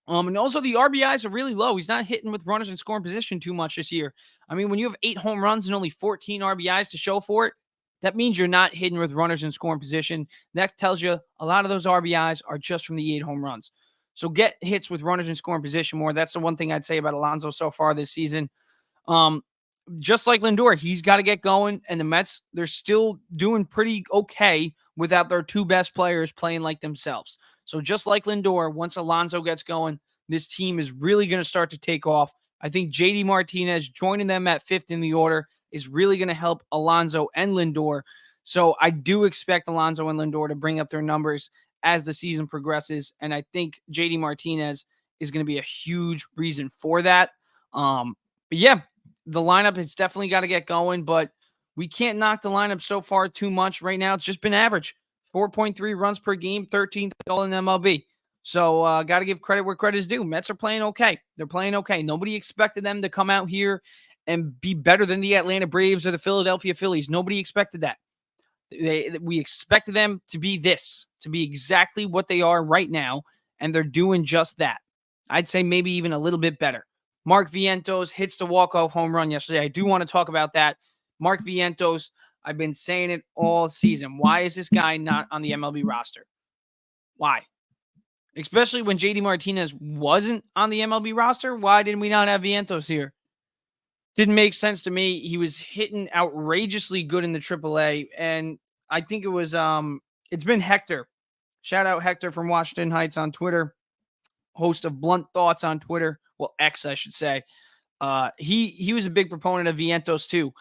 And also the RBIs are really low. He's not hitting with runners in scoring position too much this year. I mean, when you have 8 home runs and only 14 RBIs to show for it, that means you're not hitting with runners in scoring position. That tells you a lot of those RBIs are just from the 8 home runs. So get hits with runners in scoring position more. That's the one thing I'd say about Alonso so far this season. Just like Lindor, he's got to get going. And the Mets, they're still doing pretty okay without their 2 best players playing like themselves. So just like Lindor, once Alonso gets going, this team is really going to start to take off. I think JD Martinez joining them at 5th in the order is really going to help Alonso and Lindor. So I do expect Alonso and Lindor to bring up their numbers as the season progresses. And I think JD Martinez is going to be a huge reason for that. But yeah, the lineup has definitely got to get going, but we can't knock the lineup so far too much. Right now, it's just been average. 4.3 runs per game, 13th all in MLB. So got to give credit where credit is due. Mets are playing okay. They're playing okay. Nobody expected them to come out here and be better than the Atlanta Braves or the Philadelphia Phillies. Nobody expected that. We expected them to be this, to be exactly what they are right now, and they're doing just that. I'd say maybe even a little bit better. Mark Vientos hits the walk-off home run yesterday. I do want to talk about that. Mark Vientos, I've been saying it all season. Why is this guy not on the MLB roster? Why? Especially when JD Martinez wasn't on the MLB roster. Why didn't we not have Vientos here? Didn't make sense to me. He was hitting outrageously good in the AAA, and I think it was it's been Hector. Shout out Hector from Washington Heights on Twitter, host of Blunt Thoughts on Twitter. Well, X, I should say. He was a big proponent of Vientos too.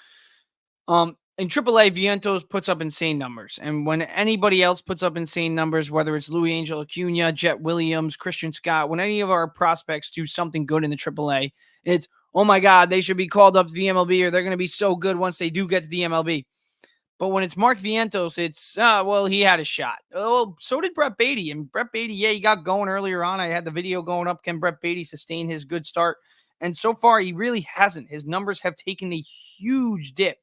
In AAA, Vientos puts up insane numbers. And when anybody else puts up insane numbers, whether it's Louis Angel Acuna, Jet Williams, Christian Scott, when any of our prospects do something good in the AAA, it's, oh my God, they should be called up to the MLB or they're going to be so good once they do get to the MLB. But when it's Mark Vientos, it's, well, he had a shot. Oh, so did Brett Beatty. And Brett Beatty, yeah, he got going earlier on. I had the video going up. Can Brett Beatty sustain his good start? And so far, he really hasn't. His numbers have taken a huge dip.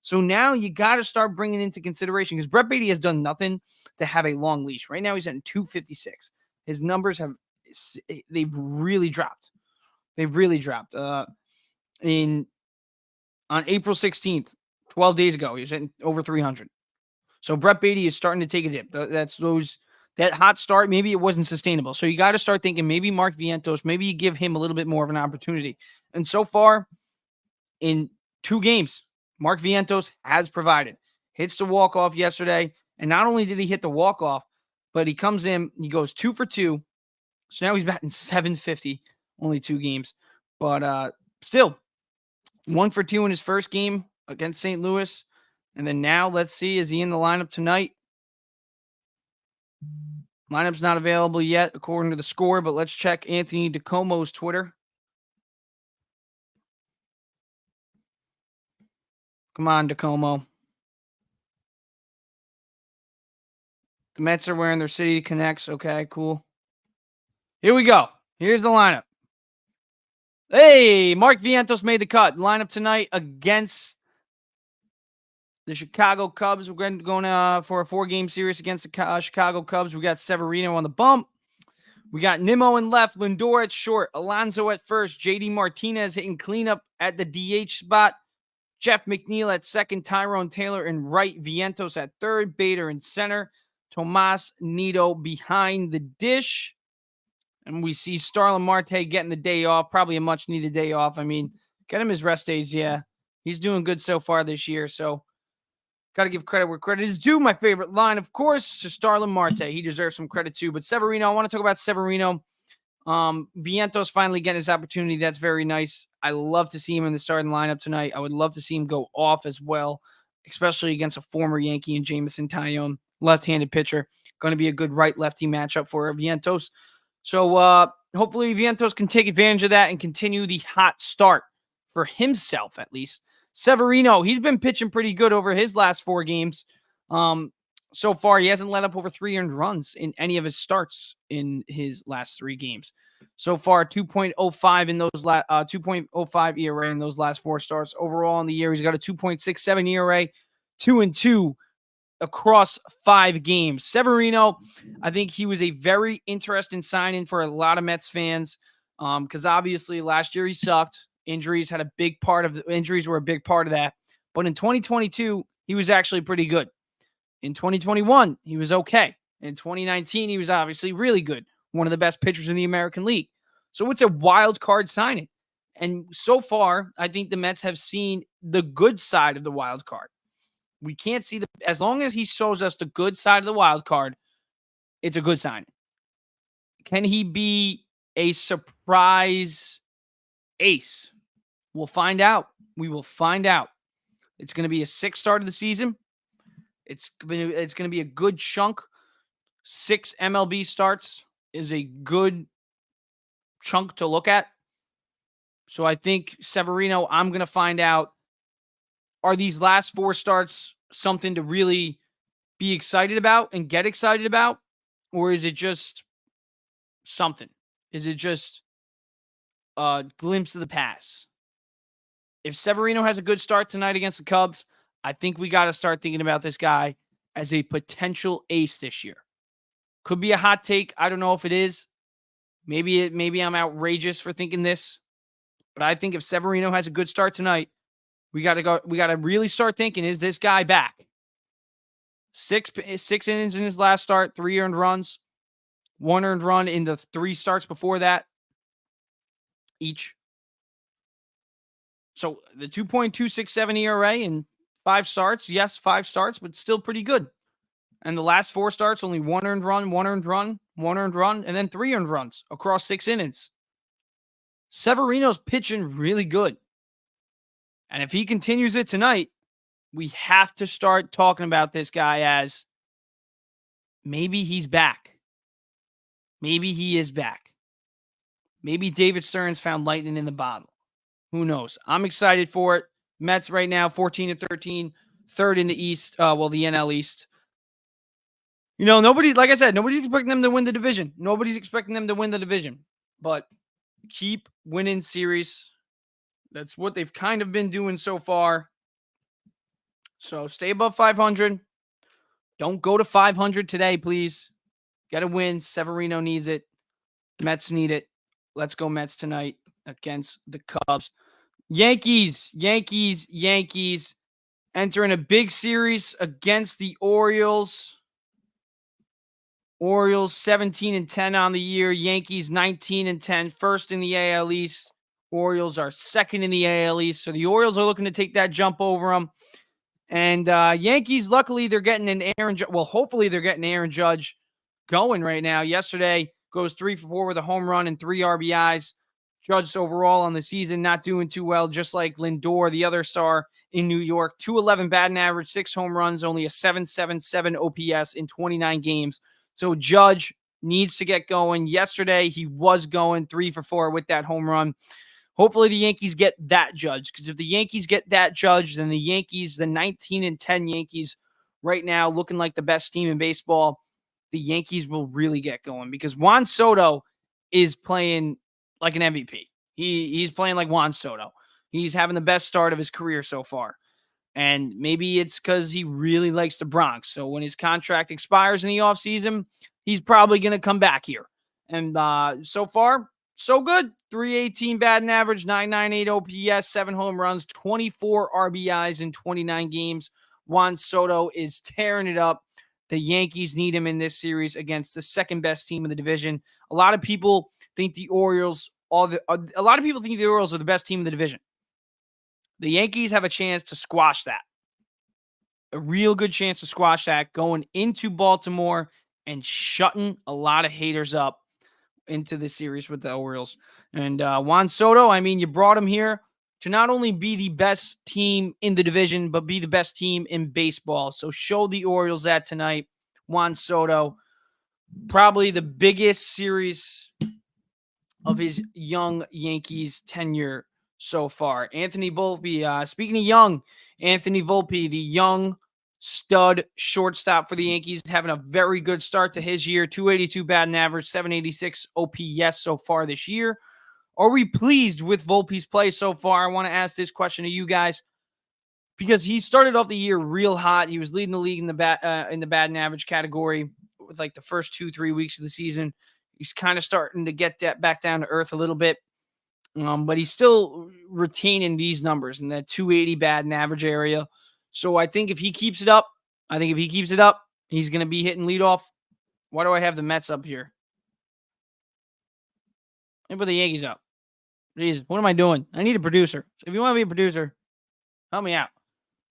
So now you got to start bringing into consideration, because Brett Beatty has done nothing to have a long leash. Right now he's at 256. His numbers they've really dropped. They've really dropped. On April 16th, 12 days ago, he was at over 300. So Brett Beatty is starting to take a dip. That hot start, maybe it wasn't sustainable. So you got to start thinking maybe Mark Vientos, maybe you give him a little bit more of an opportunity. And so far, in 2 games, Mark Vientos has provided. Hits the walk-off yesterday, and not only did he hit the walk-off, but he comes in, he goes 2 for 2. So now he's batting 750, only 2 games. But still, 1 for 2 in his first game against St. Louis. And then now, let's see, is he in the lineup tonight? Lineup's not available yet, according to the score, but let's check Anthony DiComo's Twitter. Come on, DiComo. The Mets are wearing their City Connects. Okay, cool. Here we go. Here's the lineup. Hey, Mark Vientos made the cut. Lineup tonight against the Chicago Cubs. We're going for a 4-game series against the Chicago Cubs. We got Severino on the bump. We got Nimmo in left, Lindor at short, Alonso at first, JD Martinez hitting cleanup at the DH spot, Jeff McNeil at second, Tyrone Taylor in right, Vientos at third, Bader in center, Tomas Nido behind the dish. And we see Starlin Marte getting the day off, probably a much-needed day off. I mean, get him his rest days, yeah. He's doing good so far this year, so got to give credit where credit is due. My favorite line, of course, to Starlin Marte. He deserves some credit too. But Severino, I want to talk about Severino. Vientos finally getting his opportunity. That's very nice. I love to see him in the starting lineup tonight. I would love to see him go off as well, especially against a former Yankee and Jameson Taillon, left-handed pitcher. Going to be a good right-lefty matchup for Vientos. So hopefully Vientos can take advantage of that and continue the hot start for himself, at least. Severino, he's been pitching pretty good over his last 4 games. So far, he hasn't let up over 3 earned runs in any of his starts in his last 3 games. So far, 2.05 in those 2.05 ERA in those last 4 starts. Overall in the year, he's got a 2.67 ERA, 2-2 across 5 games. Severino, I think he was a very interesting signing for a lot of Mets fans because obviously last year he sucked. Injuries were a big part of that. But in 2022, he was actually pretty good. In 2021, he was okay. In 2019, he was obviously really good. One of the best pitchers in the American League. So it's a wild card signing. And so far, I think the Mets have seen the good side of the wild card. We can't see as long as he shows us the good side of the wild card, it's a good signing. Can he be a surprise ace? We'll find out. We will find out. It's going to be a 6th start of the season. It's going to be a good chunk. 6 MLB starts is a good chunk to look at. So I think Severino, I'm going to find out, are these last 4 starts something to really be excited about and get excited about? Or is it just something? Is it just a glimpse of the past? If Severino has a good start tonight against the Cubs, I think we got to start thinking about this guy as a potential ace this year. Could be a hot take. I don't know if it is. Maybe I'm outrageous for thinking this. But I think if Severino has a good start tonight, we got to really start thinking, is this guy back? 6 innings in his last start, 3 earned runs, 1 earned run in the 3 starts before that each. So the 2.267 ERA in 5 starts, yes, 5 starts, but still pretty good. And the last 4 starts, only 1 earned run, 1 earned run, 1 earned run, and then 3 earned runs across 6 innings. Severino's pitching really good. And if he continues it tonight, we have to start talking about this guy as maybe he's back. Maybe he is back. Maybe David Stearns found lightning in the bottle. Who knows? I'm excited for it. Mets right now, 14-13, 3rd in the East. The NL East. You know, like I said, nobody's expecting them to win the division. Nobody's expecting them to win the division. But keep winning series. That's what they've kind of been doing so far. So stay above 500. Don't go to 500 today, please. Got to win. Severino needs it. Mets need it. Let's go Mets tonight against the Cubs. Yankees entering a big series against the Orioles. Orioles 17-10 on the year. Yankees 19-10, first in the AL East. Orioles are second in the AL East. So the Orioles are looking to take that jump over them. And Yankees, luckily, they're getting an Aaron Judge. Well, hopefully they're getting Aaron Judge going right now. Yesterday goes 3 for 4 with a home run and 3 RBIs. Judge overall on the season not doing too well, just like Lindor, the other star in New York. 211 batting average, 6 home runs, only a 7.77 OPS in 29 games. So Judge needs to get going. Yesterday he was going 3 for 4 with that home run. Hopefully the Yankees get that Judge, because if the Yankees get that Judge, then the Yankees, the 19-10 Yankees right now looking like the best team in baseball, the Yankees will really get going, because Juan Soto is playing like an MVP. He's playing like Juan Soto. He's having the best start of his career so far. And maybe it's because he really likes the Bronx. So when his contract expires in the offseason, he's probably going to come back here And so far, so good. 318 batting average, 998 OPS, 7 home runs, 24 RBIs in 29 games. Juan Soto is tearing it up. The Yankees need him in this series against the second best team in the division. A lot of people think the Orioles are the best team in the division. The Yankees have a chance to squash that. A real good chance to squash that going into Baltimore and shutting a lot of haters up into this series with the Orioles. And Juan Soto, I mean, you brought him here to not only be the best team in the division, but be the best team in baseball. So show the Orioles that tonight. Juan Soto, probably the biggest series of his young Yankees tenure so far. Anthony Volpe, speaking of young, Anthony Volpe, the young stud shortstop for the Yankees, having a very good start to his year. 282 batting average, 786 OPS so far this year. Are we pleased with Volpe's play so far? I want to ask this question to you guys because he started off the year real hot. He was leading the league in the batting average category with like the first 2-3 weeks of the season. He's kind of starting to get that back down to earth a little bit. But he's still retaining these numbers in that 280 batting average area. So I think if he keeps it up, he's going to be hitting leadoff. Why do I have the Mets up here? Let me put the Yankees up. Jesus, what am I doing? I need a producer. So if you want to be a producer, help me out.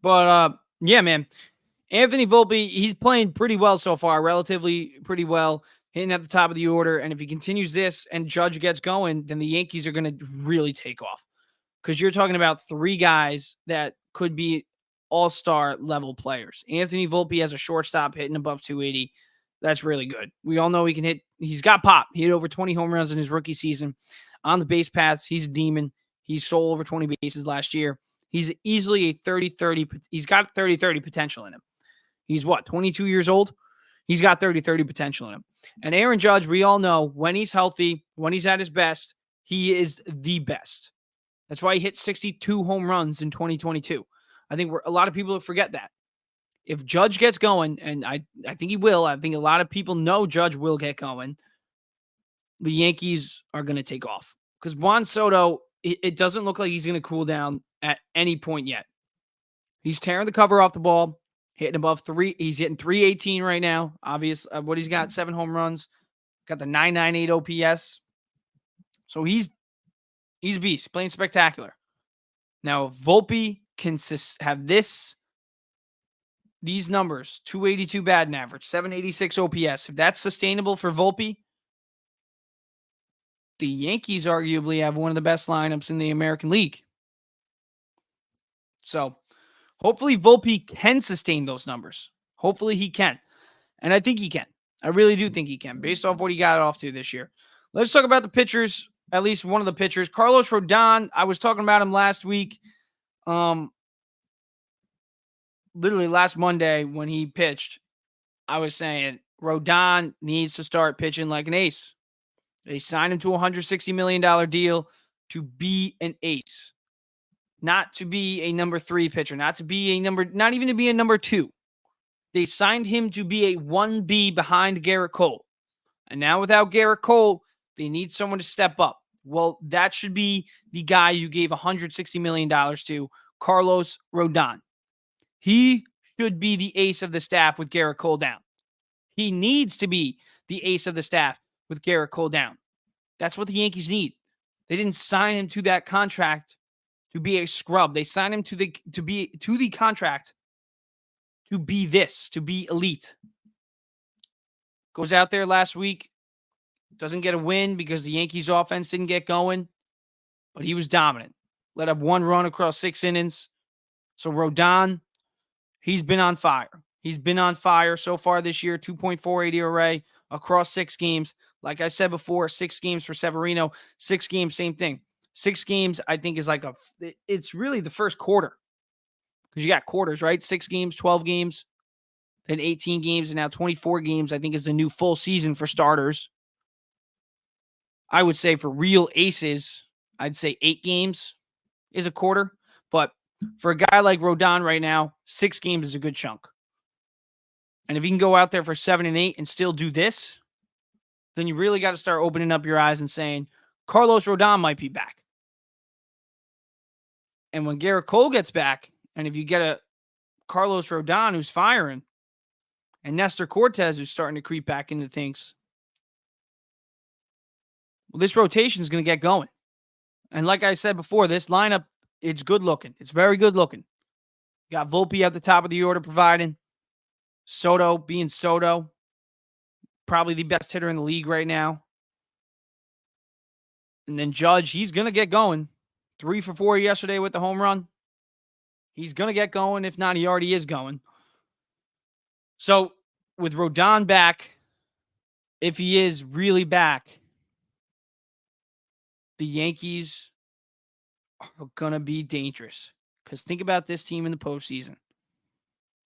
But yeah, man. Anthony Volpe, he's playing pretty well so far, relatively pretty well, hitting at the top of the order. And if he continues this and Judge gets going, then the Yankees are going to really take off. Because you're talking about 3 guys that could be all-star level players. Anthony Volpe as a shortstop hitting above 280. That's really good. We all know he can hit. He's got pop. He hit over 20 home runs in his rookie season. On the base paths, he's a demon. He stole over 20 bases last year. He's easily a 30-30. He's got 30-30 potential in him. He's 22 years old? He's got 30-30 potential in him. And Aaron Judge, we all know when he's healthy, when he's at his best, he is the best. That's why he hit 62 home runs in 2022. I think a lot of people forget that. If Judge gets going, and I think he will, I think a lot of people know Judge will get going, the Yankees are going to take off. Because Juan Soto, it doesn't look like he's going to cool down at any point yet. He's tearing the cover off the ball, hitting above 3. He's hitting 318 right now. Obvious. What he's got, 7 home runs. Got the 998 OPS. So he's a beast, playing spectacular. Now, if Volpe can have these numbers, 282 batting average, 786 OPS, if that's sustainable for Volpe, the Yankees arguably have one of the best lineups in the American League. So hopefully Volpe can sustain those numbers. Hopefully he can. And I think he can. I really do think he can, based off what he got off to this year. Let's talk about the pitchers, at least one of the pitchers. Carlos Rodon, I was talking about him last week. Literally last Monday when he pitched, I was saying Rodon needs to start pitching like an ace. They signed him to a $160 million deal to be an ace, not to be a number 3 pitcher, not even to be a number 2. They signed him to be a 1B behind Garrett Cole. And now without Garrett Cole, they need someone to step up. Well, that should be the guy you gave $160 million to, Carlos Rodon. He should be the ace of the staff with Garrett Cole down. He needs to be the ace of the staff with Garrett Cole down. That's what the Yankees need. They didn't sign him to that contract to be a scrub. They signed him to the contract to be this, to be elite. Goes out there last week, doesn't get a win because the Yankees offense didn't get going, but he was dominant. Let up 1 run across 6 innings. So Rodon, he's been on fire. He's been on fire so far this year, 2.48 ERA across 6 games. Like I said before, 6 games for Severino, 6 games, same thing. 6 games, I think, is it's really the first quarter. Because you got quarters, right? 6 games, 12 games, then 18 games, and now 24 games, I think, is the new full season for starters. I would say for real aces, I'd say 8 games is a quarter. But for a guy like Rodon right now, 6 games is a good chunk. And if he can go out there for 7 and 8 and still do this, then you really got to start opening up your eyes and saying, Carlos Rodon might be back. And when Garrett Cole gets back, and if you get a Carlos Rodon who's firing, and Nestor Cortez who's starting to creep back into things, well, this rotation is going to get going. And like I said before, this lineup, it's good looking. It's very good looking. You got Volpe at the top of the order providing. Soto being Soto. Probably the best hitter in the league right now. And then Judge, he's going to get going. 3 for 4 yesterday with the home run. He's going to get going. If not, he already is going. So with Rodon back, if he is really back, the Yankees are going to be dangerous. Because think about this team in the postseason.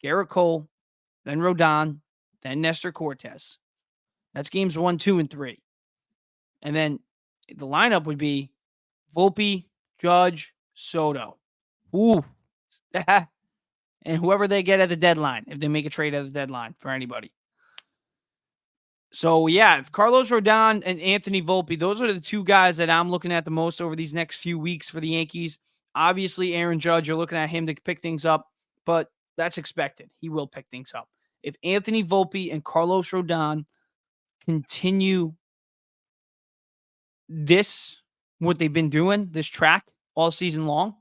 Garrett Cole, then Rodon, then Nestor Cortez. That's games 1, 2, and 3. And then the lineup would be Volpe, Judge, Soto. Ooh. And whoever they get at the deadline, if they make a trade at the deadline for anybody. So, yeah, if Carlos Rodon and Anthony Volpe, those are the two guys that I'm looking at the most over these next few weeks for the Yankees. Obviously, Aaron Judge, you're looking at him to pick things up, but that's expected. He will pick things up. If Anthony Volpe and Carlos Rodon continue what they've been doing, this track all season long,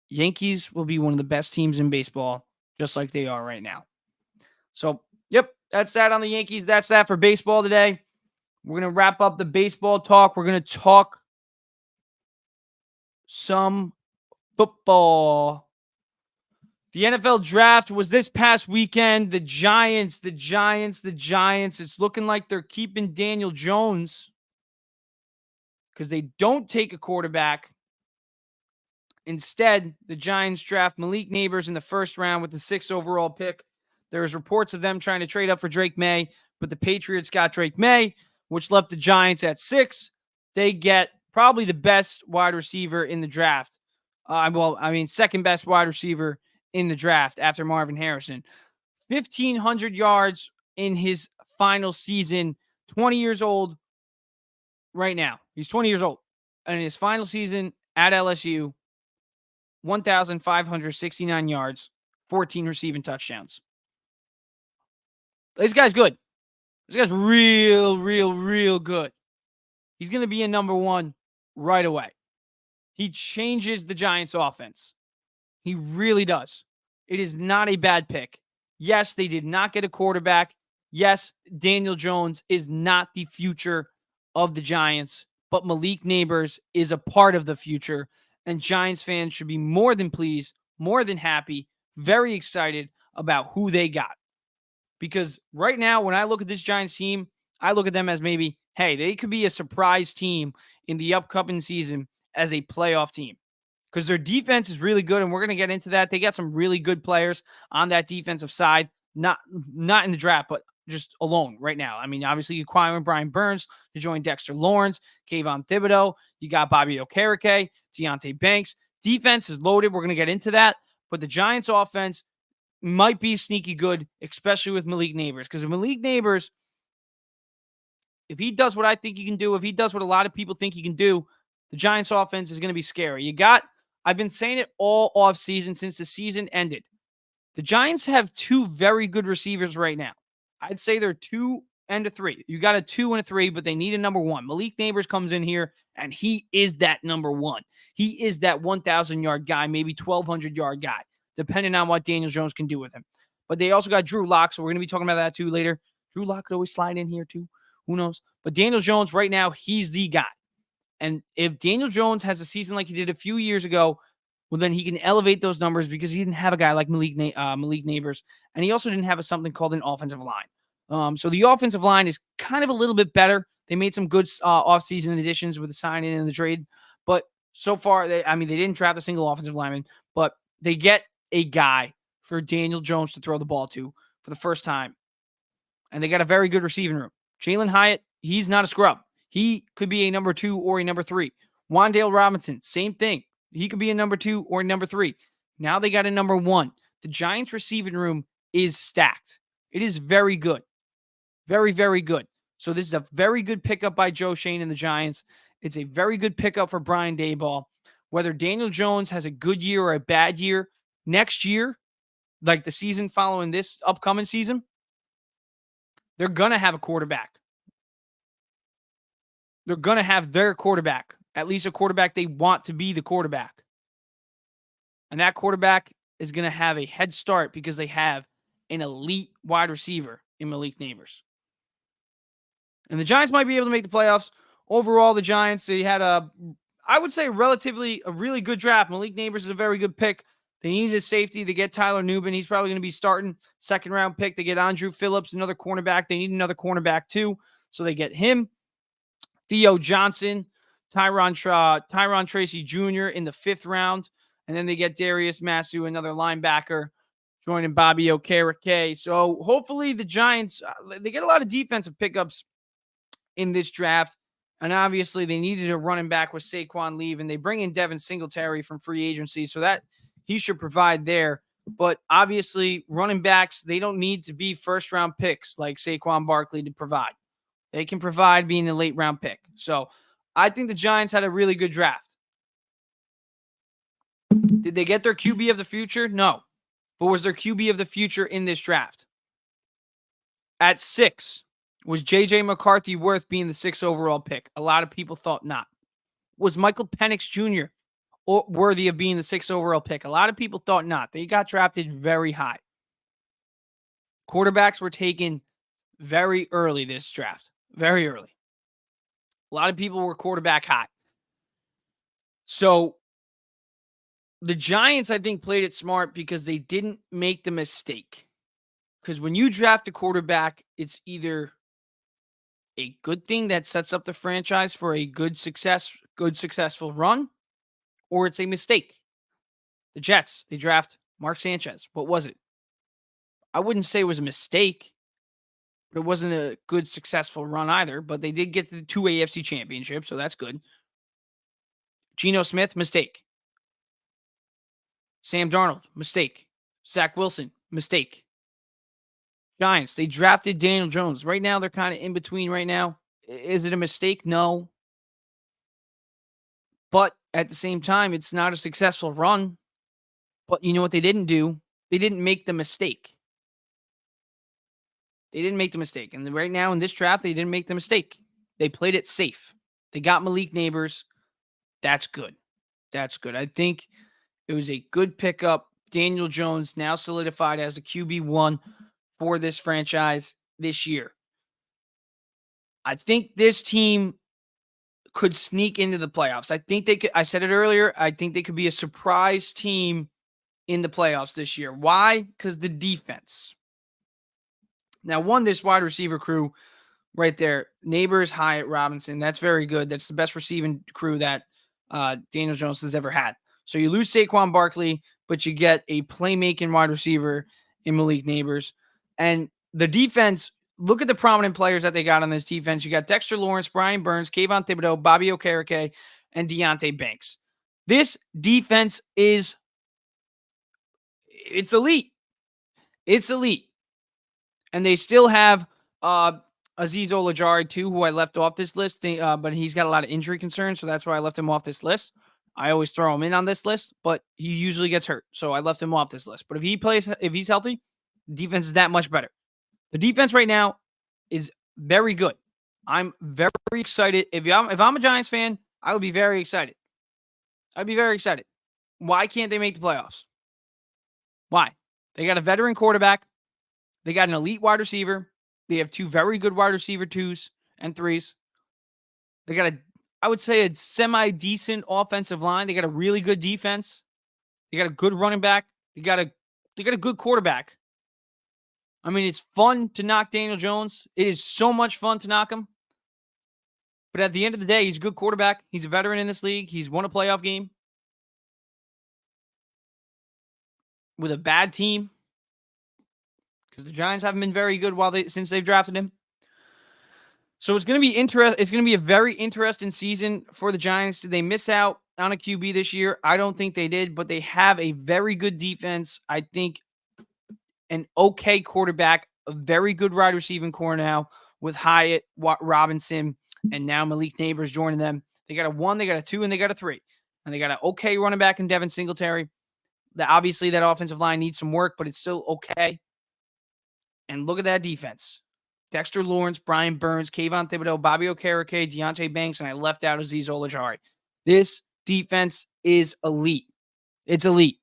Yankees will be one of the best teams in baseball, just like they are right now. So, yep, that's that on the Yankees. That's that for baseball today. We're going to wrap up the baseball talk. We're going to talk some football. The NFL draft was this past weekend. The Giants. It's looking like they're keeping Daniel Jones because they don't take a quarterback. Instead, the Giants draft Malik Nabers in the first round with the 6th overall pick. There's reports of them trying to trade up for Drake May, but the Patriots got Drake May, which left the Giants at 6. They get probably the best wide receiver in the draft. Second best wide receiver in the draft after Marvin Harrison. 1,500 yards in his final season. 20 years old right now. He's 20 years old. And in his final season at LSU, 1,569 yards, 14 receiving touchdowns. This guy's good. This guy's real good. He's going to be a number 1 right away. He changes the Giants' offense. He really does. It is not a bad pick. Yes, they did not get a quarterback. Yes, Daniel Jones is not the future of the Giants, but Malik Nabers is a part of the future, and Giants fans should be more than pleased, more than happy, very excited about who they got. Because right now, when I look at this Giants team, I look at them as maybe, hey, they could be a surprise team in the upcoming season as a playoff team. Because their defense is really good, and we're going to get into that. They got some really good players on that defensive side, not in the draft, but just alone right now. I mean, obviously, you acquiring Brian Burns to join Dexter Lawrence, Kayvon Thibodeau. You got Bobby Okereke, Deontay Banks. Defense is loaded. We're going to get into that. But the Giants' offense might be sneaky good, especially with Malik Nabers. Because if Malik Nabers, if he does what I think he can do, if he does what a lot of people think he can do, the Giants' offense is going to be scary. I've been saying it all offseason since the season ended. The Giants have 2 very good receivers right now. I'd say they're 2 and a 3. You got a 2 and a 3, but they need a number 1. Malik Nabers comes in here, and he is that number 1. He is that 1,000-yard guy, maybe 1,200-yard guy, depending on what Daniel Jones can do with him. But they also got Drew Lock, so we're going to be talking about that too later. Drew Lock could always slide in here too. Who knows? But Daniel Jones right now, he's the guy. And if Daniel Jones has a season like he did a few years ago, well, then he can elevate those numbers because he didn't have a guy like Malik Nabers. And he also didn't have something called an offensive line. So the offensive line is kind of a little bit better. They made some good offseason additions with the signing and the trade. But so far, they didn't draft a single offensive lineman. But they get a guy for Daniel Jones to throw the ball to for the first time. And they got a very good receiving room. Jalen Hyatt, he's not a scrub. He could be a number 2 or a number 3. Wan'Dale Robinson, same thing. He could be a number 2 or a number 3. Now they got a number 1. The Giants receiving room is stacked. It is very good. Very, very good. So this is a very good pickup by Joe Schoen and the Giants. It's a very good pickup for Brian Daboll. Whether Daniel Jones has a good year or a bad year, next year, like the season following this upcoming season, they're going to have a quarterback. They're going to have their quarterback, at least a quarterback they want to be the quarterback. And that quarterback is going to have a head start because they have an elite wide receiver in Malik Nabers. And the Giants might be able to make the playoffs. Overall, the Giants, they had I would say a really good draft. Malik Nabers is a very good pick. They needed a safety. They get Tyler Nubin. He's probably going to be starting. Second round pick. They get Andrew Phillips, another cornerback. They need another cornerback too. So they get him. Theo Johnson, Tyron Tracy Jr. in the 5th round. And then they get Darius Masu, another linebacker, joining Bobby Okereke. So hopefully the Giants, they get a lot of defensive pickups in this draft. And obviously they needed a running back with Saquon leave, and they bring in Devin Singletary from free agency. So that he should provide there. But obviously running backs, they don't need to be first round picks like Saquon Barkley to provide. They can provide being a late round pick. So I think the Giants had a really good draft. Did they get their QB of the future? No. But was their QB of the future in this draft? At 6, was J.J. McCarthy worth being the 6th overall pick? A lot of people thought not. Was Michael Penix Jr. worthy of being the 6th overall pick? A lot of people thought not. They got drafted very high. Quarterbacks were taken very early this draft. Very early. A lot of people were quarterback high. So the Giants, I think, played it smart because they didn't make the mistake. Because when you draft a quarterback, it's either a good thing that sets up the franchise for a good successful run, or it's a mistake. The Jets, they draft Mark Sanchez. What was it? I wouldn't say it was a mistake, but it wasn't a good, successful run either. But they did get to the 2 AFC championships, so that's good. Geno Smith, mistake. Sam Darnold, mistake. Zach Wilson, mistake. Giants, they drafted Daniel Jones. Right now, they're kind of in between right now. Is it a mistake? No. But at the same time, it's not a successful run. But you know what they didn't do? They didn't make the mistake. They didn't make the mistake. And right now in this draft, they didn't make the mistake. They played it safe. They got Malik Nabers. That's good. That's good. I think it was a good pickup. Daniel Jones now solidified as a QB1 for this franchise this year. I think this team could sneak into the playoffs. I think they could. I said it earlier. I think they could be a surprise team in the playoffs this year. Why? Because the defense. Now, this wide receiver crew right there, Nabers, Hyatt, Robinson, that's very good. That's the best receiving crew that Daniel Jones has ever had. So you lose Saquon Barkley, but you get a playmaking wide receiver in Malik Nabers. And the defense, look at the prominent players that they got on this defense. You got Dexter Lawrence, Brian Burns, Kayvon Thibodeau, Bobby Okereke, and Deonte Banks. This defense it's elite. It's elite. And they still have Azeez Ojulari too, who I left off this list, but he's got a lot of injury concerns, so that's why I left him off this list. I always throw him in on this list, but he usually gets hurt, so I left him off this list. But if he's healthy, the defense is that much better. The defense right now is very good. I'm very excited. If I'm a Giants fan, I would be very excited. I'd be very excited. Why can't they make the playoffs? Why? They got a veteran quarterback. They got an elite wide receiver. They have 2 very good wide receiver 2s and 3s. They got I would say a semi-decent offensive line. They got a really good defense. They got a good running back. They got a good quarterback. I mean, it's fun to knock Daniel Jones. It is so much fun to knock him. But at the end of the day, he's a good quarterback. He's a veteran in this league. He's won a playoff game with a bad team, because the Giants haven't been very good since they've drafted him. So it's going to be It's going to be a very interesting season for the Giants. Did they miss out on a QB this year? I don't think they did, but they have a very good defense. I think an okay quarterback, a very good wide receiving core now. with Hyatt, Robinson, and now Malik Nabers joining them. They got a 1, they got a 2, and they got a 3. And they got an okay running back in Devin Singletary. Obviously, that offensive line needs some work, but it's still okay. And look at that defense. Dexter Lawrence, Brian Burns, Kayvon Thibodeau, Bobby Okereke, Deontay Banks, and I left out Azeez Ojulari. This defense is elite. It's elite.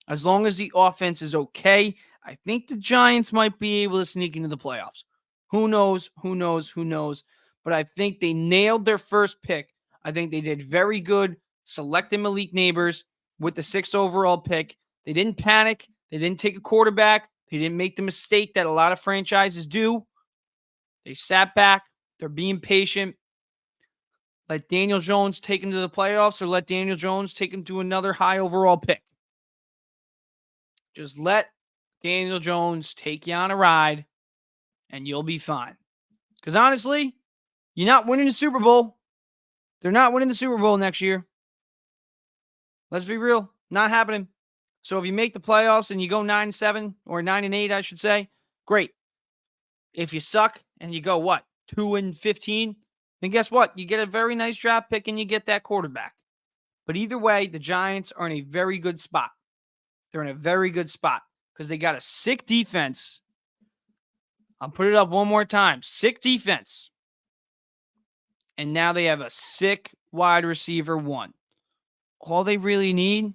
As long as the offense is okay, I think the Giants might be able to sneak into the playoffs. Who knows? Who knows? Who knows? But I think they nailed their first pick. I think they did very good selecting Malik Nabers with the 6th overall pick. They didn't panic. They didn't take a quarterback. They didn't make the mistake that a lot of franchises do. They sat back. They're being patient. Let Daniel Jones take him to the playoffs, or let Daniel Jones take him to another high overall pick. Just let Daniel Jones take you on a ride, and you'll be fine. Because honestly, you're not winning the Super Bowl. They're not winning the Super Bowl next year. Let's be real. Not happening. So if you make the playoffs and you go 9-7, or 9-8, I should say, great. If you suck and you go, 2-15, then guess what? You get a very nice draft pick and you get that quarterback. But either way, the Giants are in a very good spot. They're in a very good spot because they got a sick defense. I'll put it up one more time. Sick defense. And now they have a sick wide receiver 1. All they really need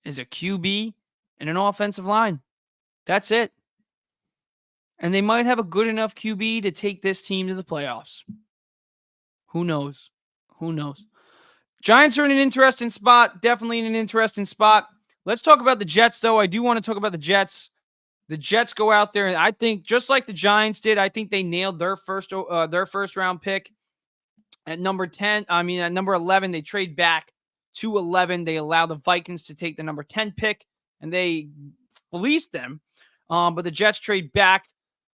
is a QB and an offensive line. That's it. And they might have a good enough QB to take this team to the playoffs. Who knows? Who knows? Giants are in an interesting spot. Definitely in an interesting spot. Let's talk about the Jets, though. I do want to talk about the Jets. The Jets go out there, and I think just like the Giants did, I think they nailed their first round pick at number 10. At number 11, they trade back to 11. They allow the Vikings to take the number 10 pick, and they fleeced them. But the Jets trade back.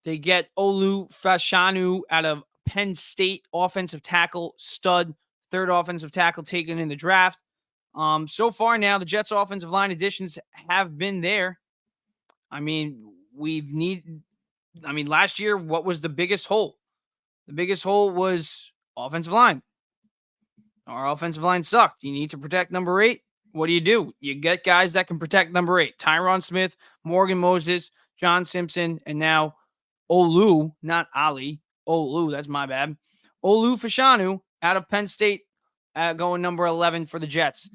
They get Olu Fashanu out of Penn State, offensive tackle, stud, 3rd offensive tackle taken in the draft. So far now, the Jets' offensive line additions have been there. Last year, what was the biggest hole? The biggest hole was offensive line. Our offensive line sucked. You need to protect number 8. What do? You get guys that can protect number 8. Tyron Smith, Morgan Moses, John Simpson, and now Olu, not Ali. Olu, that's my bad. Olu Fashanu out of Penn State, going number 11 for the Jets.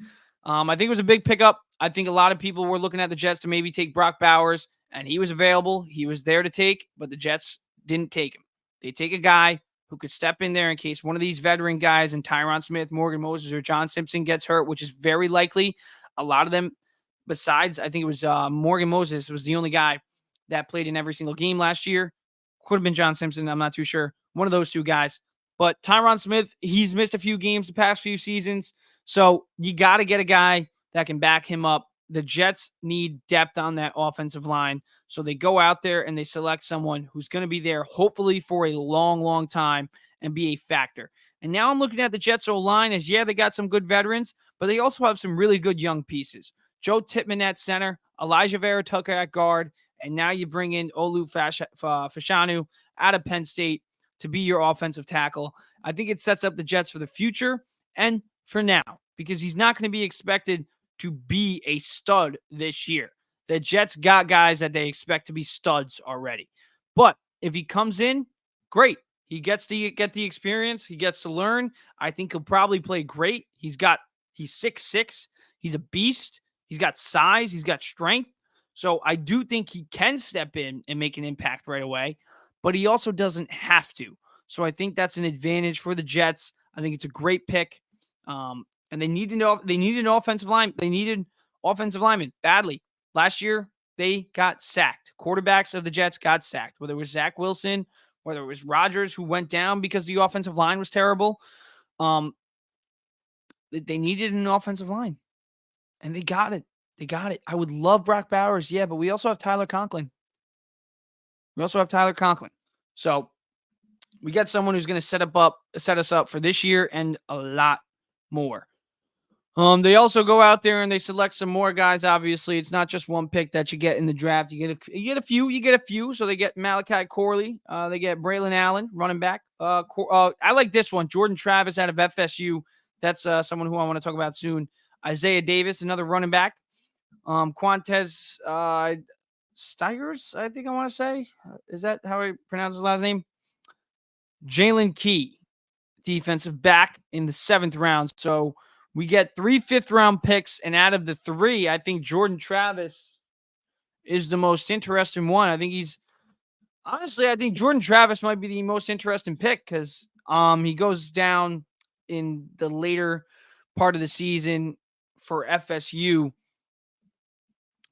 I think it was a big pickup. I think a lot of people were looking at the Jets to maybe take Brock Bowers, and he was available. He was there to take, but the Jets didn't take him. They take a guy who could step in there in case one of these veteran guys, and Tyron Smith, Morgan Moses, or John Simpson gets hurt, which is very likely. A lot of them, besides, I think it was Morgan Moses, was the only guy that played in every single game last year. Could have been John Simpson. I'm not too sure. One of those two guys. But Tyron Smith, he's missed a few games the past few seasons. So you got to get a guy that can back him up. The Jets need depth on that offensive line. So they go out there and they select someone who's going to be there, hopefully for a long, long time and be a factor. And now I'm looking at the Jets O-line as, they got some good veterans, but they also have some really good young pieces. Joe Tippmann at center, Elijah Vera Tucker at guard, and now you bring in Olu Fashanu out of Penn State to be your offensive tackle. I think it sets up the Jets for the future and for now, because he's not going to be expected to be a stud this year. The Jets got guys that they expect to be studs already. But if he comes in, great. He gets to get the experience. He gets to learn. I think he'll probably play great. He's 6'6". He's a beast. He's got size. He's got strength. So I do think he can step in and make an impact right away, but he also doesn't have to. So I think that's an advantage for the Jets. I think it's a great pick. And they need an offensive line. They needed offensive linemen badly. Last year, they got sacked. Quarterbacks of the Jets got sacked, whether it was Zach Wilson, whether it was Rodgers, who went down because the offensive line was terrible. They needed an offensive line, and they got it. They got it. I would love Brock Bowers, but we also have Tyler Conklin. So we got someone who's going to set us up for this year and a lot more. They also go out there and they select some more guys. Obviously, it's not just one pick that you get in the draft. You get a few. So they get Malachi Corley. They get Braylon Allen, running back. I like this one, Jordan Travis out of FSU. That's someone who I want to talk about soon. Isaiah Davis, another running back. Quantez Stigers, I think I want to say. Is that how I pronounce his last name? Jalen Key, defensive back in the 7th round. So we get 3 5th-round picks, and out of the 3, I think Jordan Travis is the most interesting one. I think Jordan Travis might be the most interesting pick because he goes down in the later part of the season for FSU.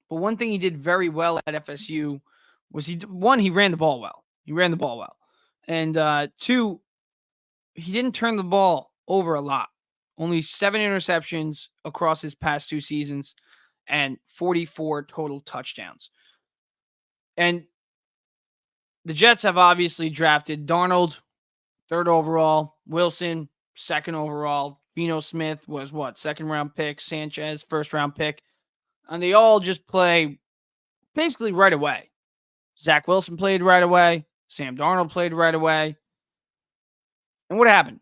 But one thing he did very well at FSU was he ran the ball well. And 2, he didn't turn the ball over a lot. Only 7 interceptions across his past 2 seasons and 44 total touchdowns. And the Jets have obviously drafted Darnold, 3rd overall, Wilson, 2nd overall, Geno Smith was 2nd round pick, Sanchez, 1st round pick. And they all just play basically right away. Zach Wilson played right away. Sam Darnold played right away. And what happened?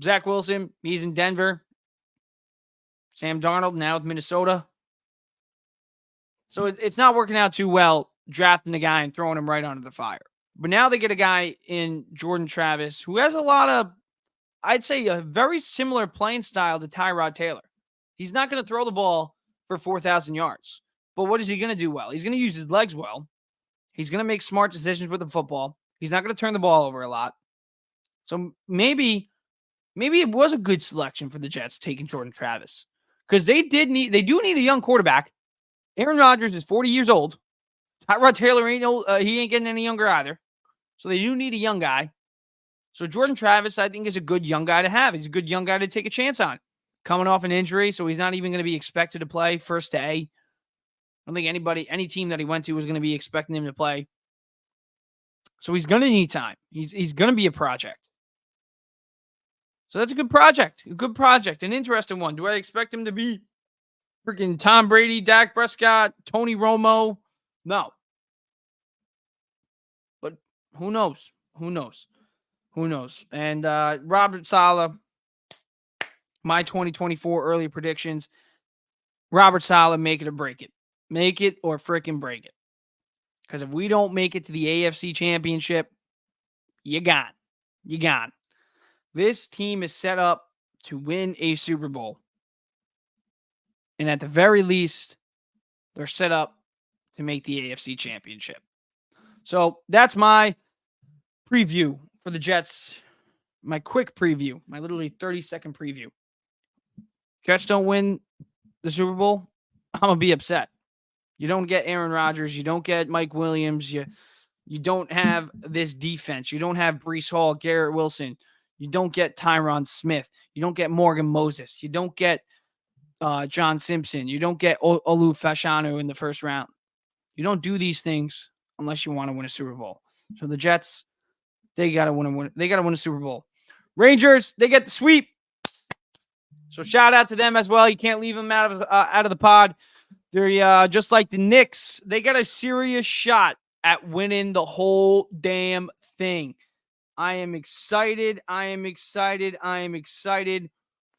Zach Wilson, he's in Denver. Sam Darnold now with Minnesota. So it's not working out too well drafting a guy and throwing him right under the fire. But now they get a guy in Jordan Travis who has a lot of, I'd say, a very similar playing style to Tyrod Taylor. He's not going to throw the ball for 4,000 yards. But what is he going to do well? He's going to use his legs well. He's going to make smart decisions with the football. He's not going to turn the ball over a lot. So maybe it was a good selection for the Jets taking Jordan Travis because they do need a young quarterback. Aaron Rodgers is 40 years old. Tyrod Taylor he ain't getting any younger either. So they do need a young guy. So Jordan Travis, I think, is a good young guy to have. He's a good young guy to take a chance on. Coming off an injury, so he's not even going to be expected to play first day. I don't think any team that he went to was going to be expecting him to play. So he's going to need time. He's going to be a project. So that's a good project. An interesting one. Do I expect him to be freaking Tom Brady, Dak Prescott, Tony Romo? No. But who knows? And Robert Saleh, my 2024 early predictions. Robert Saleh, make it or break it. Make it or freaking break it. Because if we don't make it to the AFC Championship, you're gone. This team is set up to win a Super Bowl. And at the very least, they're set up to make the AFC Championship. So that's my preview for the Jets. My quick preview. My literally 30-second preview. Jets don't win the Super Bowl, I'm going to be upset. You don't get Aaron Rodgers. You don't get Mike Williams. You don't have this defense. You don't have Breece Hall, Garrett Wilson. You don't get Tyron Smith. You don't get Morgan Moses. You don't get John Simpson. You don't get Olu Fashanu in the 1st round. You don't do these things unless you want to win a Super Bowl. So the Jets, they got to win. They got to win a Super Bowl. Rangers, they get the sweep. So shout out to them as well. You can't leave them out of the pod. They're just like the Knicks. They got a serious shot at winning the whole damn thing. I am excited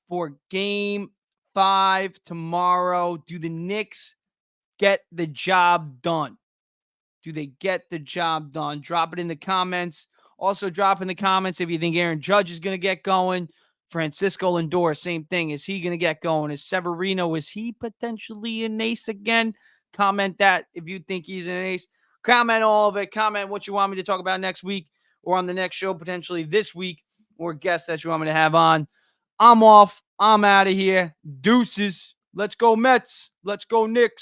for Game 5 tomorrow. Do the Knicks get the job done? Do they get the job done? Drop it in the comments. Also, drop in the comments if you think Aaron Judge is going to get going. Francisco Lindor, same thing. Is he going to get going? Is Severino, is he potentially an ace again? Comment that if you think he's an ace. Comment all of it. Comment what you want me to talk about next week or on the next show, potentially this week, or guests that you want me to have on. I'm off. I'm out of here. Deuces. Let's go Mets. Let's go Knicks.